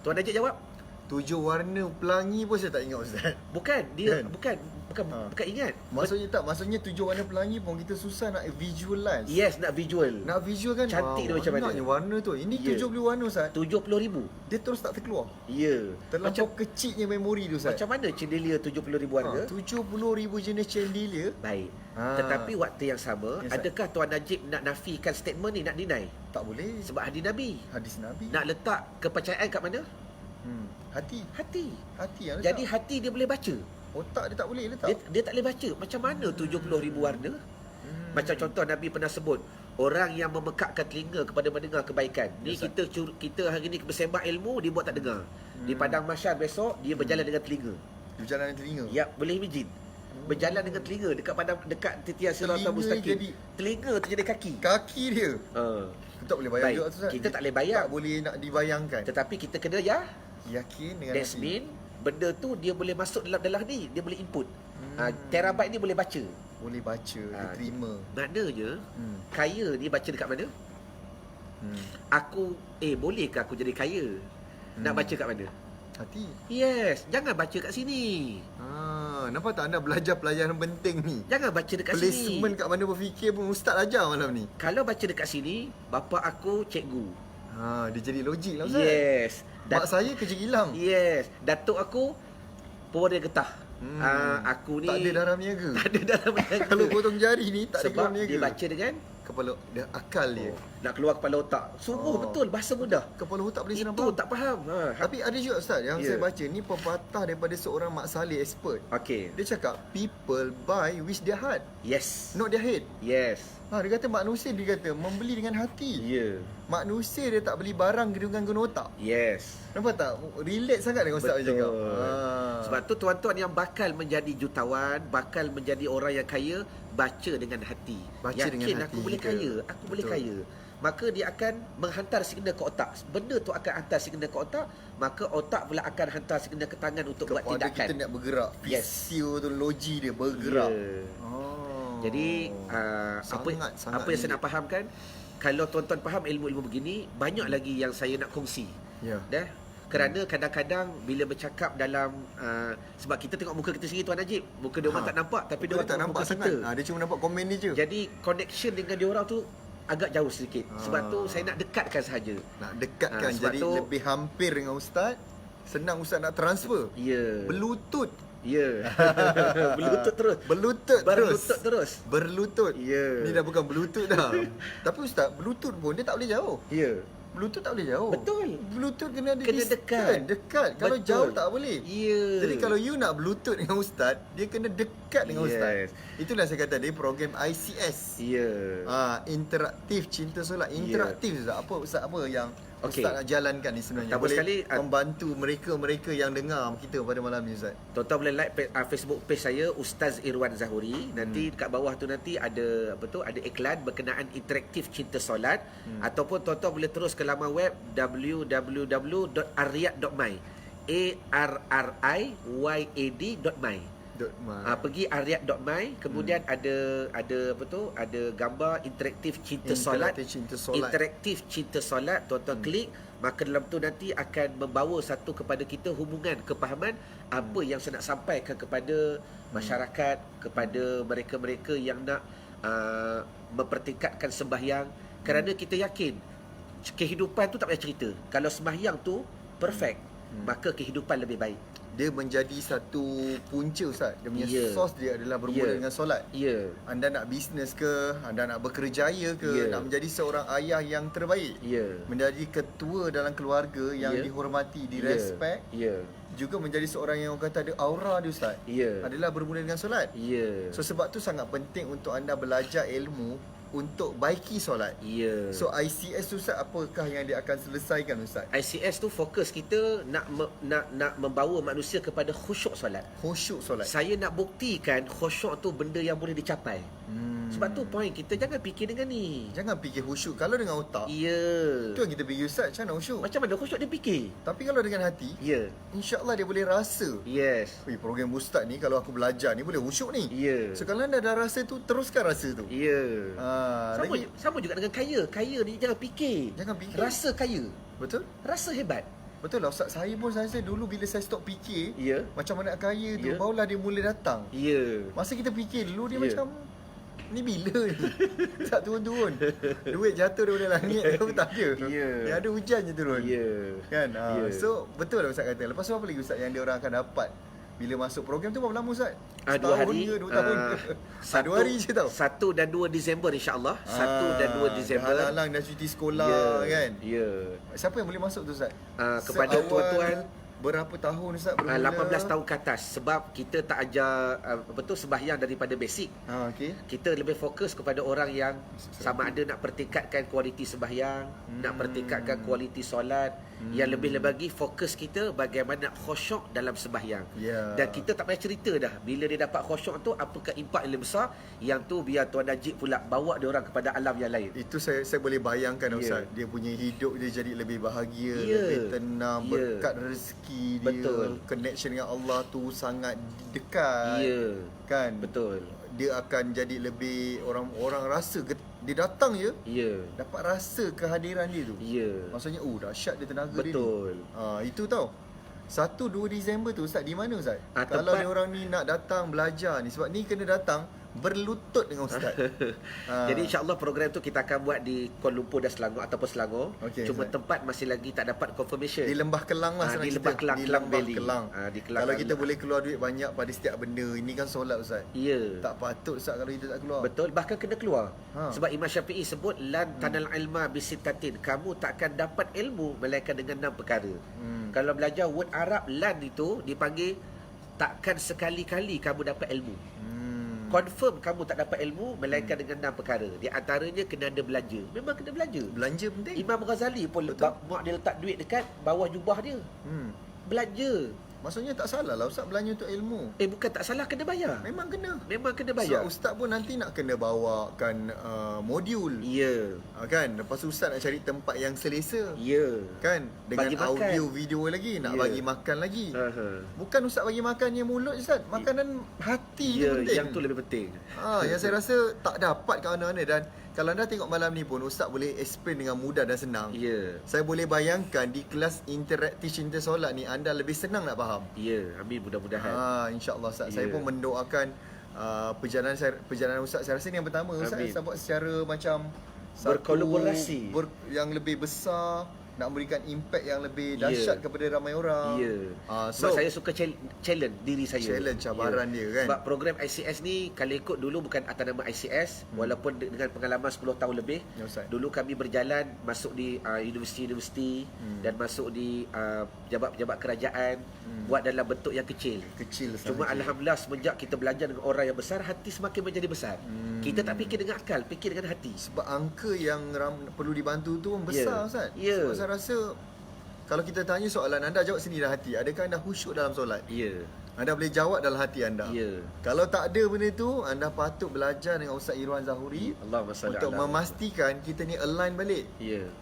Tuan Najib jawab. 7 warna pelangi pun saya tak ingat, Ustaz. Bukan, dia bukan ingat. Maksudnya 7 warna pelangi pun kita susah nak visualize. Nak visual. Nak visual kan. Cantik dia macam mana. Warna tu. Ini 70 warna, Ustaz. 70,000. Dia terus tak terkeluar. Macam kecilnya memori tu, Ustaz. Macam mana chandelier 70,000 warna? 70,000 jenis chandelier. Baik. Tetapi waktu yang sama, adakah Tuan Najib nak nafikan statement ni, nak deny? Tak boleh. Sebab hadis Nabi. Nak letak kepercayaan kat mana? Hati yang letak. Jadi hati dia boleh baca. Otak dia tak boleh letak. Dia tak boleh baca. Macam mana 70,000 warna? Macam contoh Nabi pernah sebut, orang yang memekakkan telinga kepada mendengar kebaikan. Ni kita hari ni bersembah ilmu, dia buat tak dengar. Di padang mahsyar besok dia berjalan dengan telinga. Berjalan dengan telinga. Ya, boleh imagine. Berjalan dengan telinga dekat padang, dekat titian Siratal Mustaqim. Telinga tu jadi kaki. Kaki dia. Kita tak boleh bayang juga tu, Ustaz. Kita tak boleh bayang. Tak boleh nak dibayangkan. Tetapi kita kena yakin dengan that's mean benda tu dia boleh masuk dalam ni, dia boleh input. Terabyte ni boleh baca. Boleh baca, dia terima. Maknanya kaya ni baca dekat mana? Aku bolehkah aku jadi kaya? Nak baca kat mana? Hati. Yes, jangan baca kat sini. Nampak tak anda belajar pelajaran penting ni? Jangan baca dekat sini. Placement kat mana berfikir pun ustaz ajar malam ni. Kalau baca dekat sini, bapa aku cikgu. Dia jadi logik lah ustaz. Yes. Mak saya kerja kilang. Yes. Datuk aku pewaris getah. Aku ni tak ada darah meniaga. Tak ada darah meniaga. Kalau potong jari ni tak ada sebab meniaga. dia baca dengan kepala akal dia. Nak keluar kepala otak. Sungguh betul, bahasa mudah. Kepala otak boleh senang Itu faham. tak faham. Tapi ada juga ustaz yang saya baca ni pepatah daripada seorang Mak Saleh expert. Okey. Dia cakap people buy with their heart. Yes. Not their head. Yes. Dia kata manusia dia kata membeli dengan hati. Ya. Manusia dia tak beli barang dengan guna otak. Yes. Nampak tak? Relate sangat dengan ustaz cakap. Sebab tu tuan-tuan yang bakal menjadi jutawan, bakal menjadi orang yang kaya, baca dengan hati. Baca yakin dengan hati aku boleh kita. kaya, aku boleh kaya. Maka dia akan menghantar signal ke otak. Benda tu akan hantar signal ke otak, maka otak pula akan hantar signal ke tangan untuk buat tindakan. Kepada kita nak bergerak. Yes. Fisiologi dia bergerak. Jadi apa yang saya nak fahamkan, kalau tuan-tuan faham ilmu-ilmu begini, banyak lagi yang saya nak kongsi. Dah. Kerana kadang-kadang bila bercakap dalam sebab kita tengok muka kita sendiri Tuan Najib, muka dia orang tak nampak, tapi dia orang tak nampak sangat. Dia cuma nampak komen ni je. Jadi connection dengan dia orang tu agak jauh sedikit. Sebab tu saya nak dekatkan sahaja. Nak dekatkan jadi lebih hampir dengan ustaz. Senang ustaz nak transfer. Ya. Bluetooth. Ya. Berlutut terus. Berlutut terus. Berlutut. Ya. Ni dah bukan Bluetooth dah. Tapi ustaz, Bluetooth pun dia tak boleh jauh. Ya. Bluetooth tak boleh jauh. Betul. Bluetooth kena ada dekat. Kalau Betul. jauh tak boleh. Ya. Jadi kalau you nak Bluetooth dengan ustaz, dia kena dekat dengan ustaz. Itulah saya kata dia program ICS. Ya. Interaktif cinta solat. Interaktif ustaz. Apa yang ustaz nak jalankan ni sebenarnya? Pertama Boleh sekali membantu mereka yang dengar kita pada malam ni ustaz. Tuan-tuan boleh like Facebook page saya Ustaz Irwan Zahuri. Nanti dekat bawah tu nanti ada ada iklan berkenaan interaktif cinta solat, ataupun tuan-tuan boleh terus ke laman web www.ariyad.my arriyad.my. Pergi ariyad.my, kemudian ada gambar interaktif cinta solat. Interaktif cinta solat, tuan-tuan klik, maka dalam tu nanti akan membawa satu kepada kita hubungan kepahaman apa yang saya nak sampaikan kepada masyarakat, kepada mereka-mereka yang nak mempertingkatkan sembahyang. Kerana kita yakin kehidupan tu tak payah cerita. Kalau sembahyang tu perfect, maka kehidupan lebih baik. Dia menjadi satu punca ustaz. Dia punya source dia adalah bermula dengan solat. Anda nak bisnes ke, anda nak berkerjaya ke, nak menjadi seorang ayah yang terbaik, menjadi ketua dalam keluarga yang dihormati, direspek, juga menjadi seorang yang orang kata ada aura dia ustaz, adalah bermula dengan solat. So sebab tu sangat penting untuk anda belajar ilmu untuk baiki solat. So ICS tu ustaz, apakah yang dia akan selesaikan ustaz? ICS tu fokus kita nak membawa manusia kepada khusyuk solat. Khusyuk solat. Saya nak buktikan khusyuk tu benda yang boleh dicapai. Sebab tu point kita jangan fikir dengan ni. Jangan fikir khusyuk kalau dengan otak. Tu yang kita fikir ustaz, macam mana khusyuk? Macam mana khusyuk dia fikir? Tapi kalau dengan hati, insya-Allah dia boleh rasa. Program ustaz ni kalau aku belajar ni boleh khusyuk ni. So kalau anda dah rasa tu, teruskan rasa tu. Sama juga dengan kaya. Kaya ni jangan fikir. Rasa kaya. Betul? Rasa hebat. Betul lah ustaz. Saya pun saya dulu bila saya stop fikir macam mana nak kaya tu, barulah dia mula datang. Masa kita fikir dulu dia macam ni bila ni? Tak turun-turun. Duit jatuh daripada langit tu tak ada. Yang ada hujan je turun. Kan? So betul lah ustaz kata. Lepas tu apa lagi ustaz yang dia orang akan dapat bila masuk program tu? Berapa lama ustaz? 2 hari ke 2 tahun ke? 2 hari je tau. 1 dan 2 Disember insya-Allah. 1 dan 2 Disember. Halang dah cuti sekolah kan. Ya. Siapa yang boleh masuk tu ustaz? Kepada tuan-tuan berapa tahun Ustaz bermula? 18 tahun ke atas. Sebab kita tak ajar sembahyang daripada basic. Okey. Kita lebih fokus kepada orang yang sama ada nak pertingkatkan kualiti sembahyang, nak pertingkatkan kualiti solat. Yang lebih lagi fokus kita bagaimana khusyuk dalam sembahyang. Dan kita tak payah cerita dah. Bila dia dapat khusyuk tu, apakah impak yang lebih besar, yang tu biar Tuan Najib pula bawa dia orang kepada alam yang lain. Itu saya boleh bayangkan Ustaz. Dia punya hidup dia jadi lebih bahagia, lebih tenang, berkat rezeki dia, connection dengan Allah tu sangat dekat. Kan? Betul. Dia akan jadi lebih orang rasa dia datang je, dapat rasa kehadiran dia tu. Maksudnya dahsyat dia tenaga dia ni. Betul. Itu tau. 1-2 Disember tu Ustaz di mana Ustaz? Kalau dia orang ni nak datang belajar ni, sebab ni kena datang berlutut dengan Ustaz. Jadi insya-Allah program tu kita akan buat di Kuala Lumpur dan Selangor ataupun Selangor. Cuma tempat masih lagi tak dapat confirmation. Di Lembah Kelang lah di Lembah Kelang, di Lembah Kelang. Di Kelang. Kalau kita boleh keluar duit banyak pada setiap benda, ini kan solat Ustaz. Tak patut Ustaz kalau kita tak keluar. Betul, bahkan kena keluar. Sebab Imam Syafi'i sebut lan tanal ilma bisittatin. Kamu takkan dapat ilmu melainkan dengan 6 perkara. Kalau belajar word Arab lan itu dipanggil takkan sekali-kali kamu dapat ilmu. Confirm kamu tak dapat ilmu melainkan dengan 6 perkara. Di antaranya kena ada belanja. Memang kena belanja. Belanja penting. Imam Ghazali pun mak dia letak duit dekat bawah jubah dia. Belanja. Maksudnya tak salah lah Ustaz belanja untuk ilmu. Bukan tak salah, kena bayar. Memang kena bayar. So Ustaz pun nanti nak kena bawakan modul. Kan? Lepas tu Ustaz nak cari tempat yang selesa. Kan? Dengan bagi audio video lagi, nak bagi makan lagi. Bukan Ustaz bagi makan yang mulut Ustaz, makanan hati tu penting. Yang tu lebih penting. Yang saya rasa tak dapat kat mana-mana. Dan kalau anda tengok malam ni pun Ustaz boleh explain dengan mudah dan senang. Saya boleh bayangkan di kelas interaktif cinta solat ni anda lebih senang nak faham. Amin, mudah-mudahan. InsyaAllah Ustaz. Saya pun mendoakan perjalanan Ustaz. Saya rasa ni yang pertama Ustaz buat secara macam berkolaborasi yang lebih besar, nak memberikan impact yang lebih dahsyat kepada ramai orang. Sebab saya suka challenge diri saya. Challenge cabaran dia kan. Sebab program ICS ni kalau ikut dulu bukan atas nama ICS, walaupun dengan pengalaman 10 tahun lebih. Dulu kami berjalan masuk di universiti-universiti dan masuk di pejabat-pejabat kerajaan, buat dalam bentuk yang kecil. Cuma alhamdulillah semenjak kita belajar dengan orang yang besar, hati semakin menjadi besar. Kita tak fikir dengan akal, fikir dengan hati. Sebab angka yang perlu dibantu tu pun besar Ustaz. Sebab saya rasa kalau kita tanya soalan, anda jawab sendiri dalam hati. Adakah anda khusyuk dalam solat? Anda boleh jawab dalam hati anda. Kalau tak ada benda tu, anda patut belajar dengan Ustaz Irwan Zahuri untuk memastikan kita ni align balik.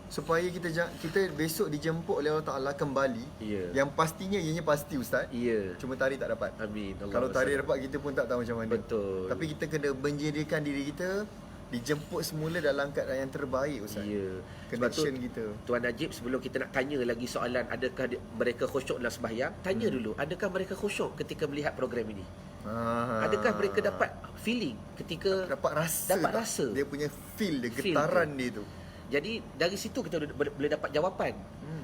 Supaya kita besok dijemput oleh Allah Ta'ala kembali. Yang pastinya ianya pasti Ustaz. Cuma tarikh tak dapat. Amin. Kalau tarikh dapat, kita pun tak tahu macam mana. Betul. Tapi kita kena menjadikan diri kita dijemput semula dalam keadaan yang terbaik Ustaz. Connection kita. Tuan Najib, sebelum kita nak tanya lagi soalan adakah mereka khusyuk dalam sembahyang, tanya dulu, adakah mereka khusyuk ketika melihat program ini? Adakah mereka dapat feeling ketika dapat rasa dia punya feel dia, getaran dia tu. Jadi dari situ kita boleh dapat jawapan.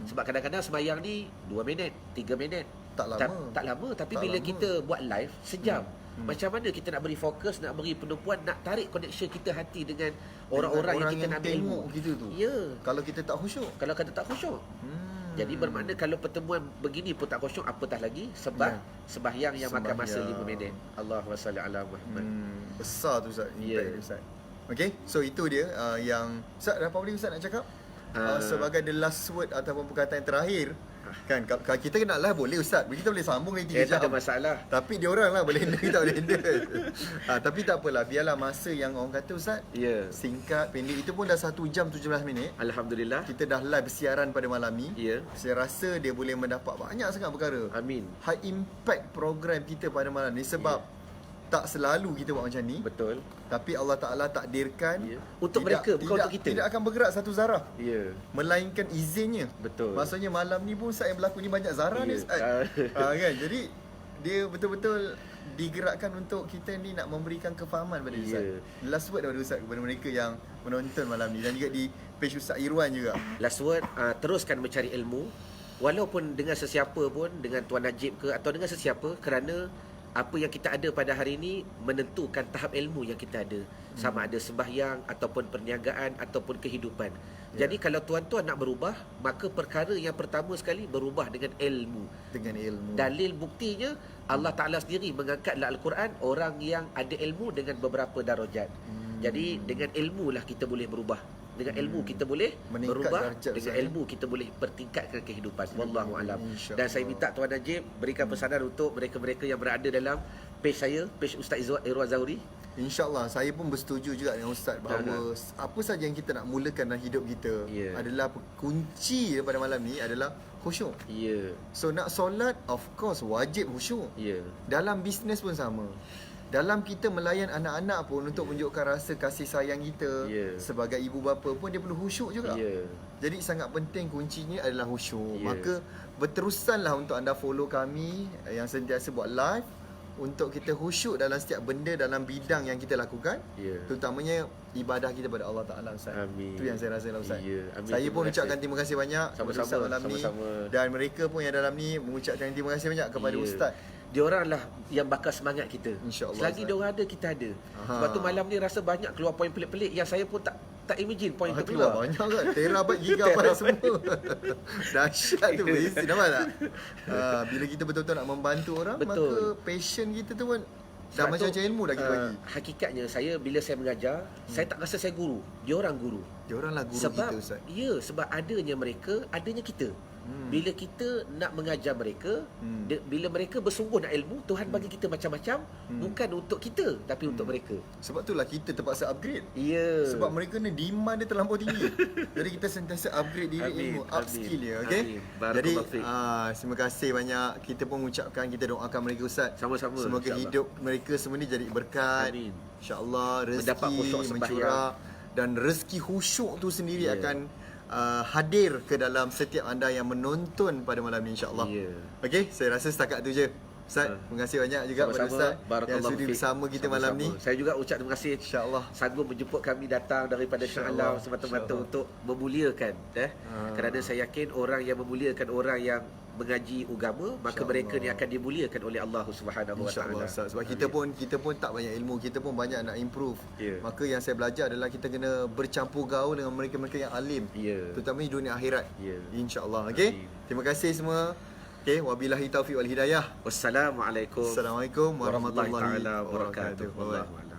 Sebab kadang-kadang sembahyang ni 2 minit, 3 minit. Tak lama. Tapi bila kita buat live sejam, macam mana kita nak beri fokus, nak beri penumpuan, nak tarik connection kita hati dengan orang-orang yang kita nak ambil ilmu kita tu. Kalau kita tak khusyuk. Jadi bermakna kalau pertemuan begini pun tak khusyuk, apatah lagi sembahyang yang makan masa 5 minit. Allahumma salli ala Muhammad. Besar tu Ustaz, impact Ustaz. Okay, so itu dia yang Ustaz, apa boleh Ustaz nak cakap? Sebagai the last word ataupun perkataan yang terakhir. Kan kalau kita kena lah boleh Ustaz, kita boleh sambung lagi 3 jam. Tak ada masalah. Tapi dia orang lah boleh handle, kita boleh handle. Tapi tak apalah, biarlah masa yang orang kata Ustaz singkat, pendek. Itu pun dah 1 jam 17 minit. Alhamdulillah. Kita dah live bersiaran pada malam ni. Saya rasa dia boleh mendapat banyak sangat perkara. Amin. High impact program kita pada malam ni sebab tak selalu kita buat macam ni. Betul. Tapi Allah Ta'ala takdirkan untuk mereka, bukan untuk kita. Tidak akan bergerak satu zarah. Melainkan izinnya. Betul. Maksudnya malam ni pun Ustaz yang berlaku ni banyak zarah ni Ustaz. Kan? Jadi dia betul-betul digerakkan untuk kita ni nak memberikan kefahaman pada Ustaz. Last word daripada Ustaz kepada mereka yang menonton malam ni dan juga di page Ustaz Irwan juga. Last word, teruskan mencari ilmu walaupun dengan sesiapa pun, dengan Tuan Najib ke atau dengan sesiapa, kerana apa yang kita ada pada hari ini menentukan tahap ilmu yang kita ada. Sama ada sembahyang ataupun perniagaan ataupun kehidupan. Jadi kalau tuan-tuan nak berubah, maka perkara yang pertama sekali berubah dengan ilmu. Dengan ilmu. Dalil buktinya Allah Ta'ala sendiri mengangkat dalam Al-Quran orang yang ada ilmu dengan beberapa darajat. Jadi dengan ilmu lah kita boleh berubah. Dengan ilmu kita boleh berubah. Dengan ilmu kita boleh pertingkatkan kehidupan. Wallahu alam. Dan saya minta Tuan Najib berikan pesanan untuk mereka-mereka yang berada dalam page saya, page Ustaz Irwan Zahuri. InsyaAllah, saya pun bersetuju juga dengan Ustaz bahawa apa saja yang kita nak mulakan dalam hidup kita adalah kunci daripada malam ni adalah khusyuk. So nak solat, of course wajib khusyuk. Dalam bisnes pun sama. Dalam kita melayan anak-anak pun untuk menunjukkan rasa kasih sayang kita sebagai ibu bapa pun dia perlu khusyuk juga. Jadi sangat penting kuncinya adalah khusyuk. Maka berterusanlah untuk anda follow kami yang sentiasa buat live untuk kita khusyuk dalam setiap benda dalam bidang yang kita lakukan. Terutamanya ibadah kita pada Allah Ta'ala, Ustaz. Itu yang saya rasa lah, Ustaz. Saya pun ucapkan terima kasih banyak kepada Ustaz malam ni. Dan mereka pun yang dalam ni mengucapkan terima kasih banyak kepada Ustaz. Diorang lah yang bakal semangat kita. InsyaAllah. Selagi diorang ada, kita ada. Sebab tu malam ni rasa banyak keluar poin pelik-pelik yang saya pun tak imagine poin tu keluar. Banyak kan? Terabyte, gigabyte semua. Dahsyat tu. Nampak tak? Bila kita betul-betul nak membantu orang, maka passion kita tu pun dah macam-macam ilmu dah kita bagi. Hakikatnya saya bila saya mengajar, saya tak rasa saya guru. Diorang guru. Diorang lah guru sebab, kita, Ustaz. Ya, sebab adanya mereka, adanya kita. Bila kita nak mengajar mereka, bila mereka bersungguh nak ilmu, Tuhan bagi kita macam-macam, bukan untuk kita tapi untuk mereka. Sebab itulah kita terpaksa upgrade. Sebab mereka ni demand dia terlampau tinggi. Jadi kita sentiasa upgrade diri, ilmu, upskill dia, okey. Jadi terima kasih banyak. Kita pun ucapkan, kita doakan mereka, Ustaz. Sama-sama. Semoga hidup mereka semua ni jadi berkat. InsyaAllah rezeki mencurah dan rezeki khusyuk tu sendiri akan hadir ke dalam setiap anda yang menonton pada malam ni, insyaAllah. Okey, saya rasa setakat tu je. Ustaz, terima kasih banyak juga kepada Ustaz yang sudi bersama kita malam ni. Saya juga ucap terima kasih, insyaAllah, sanggup menjemput kami datang daripada Shah Alam semata-mata untuk memuliakan. Kerana saya yakin orang yang memuliakan orang yang mengaji agama, maka mereka ni akan dimuliakan oleh Allah Subhanahu Wa Taala. Sebab kita pun tak banyak ilmu, kita pun banyak nak improve. Maka yang saya belajar adalah kita kena bercampur gaul dengan mereka-mereka yang alim, terutama di dunia akhirat. InsyaAllah. Okey, terima kasih semua. Okey, wabillahi taufiq wal hidayah. Wassalamualaikum warahmatullahi wabarakatuh.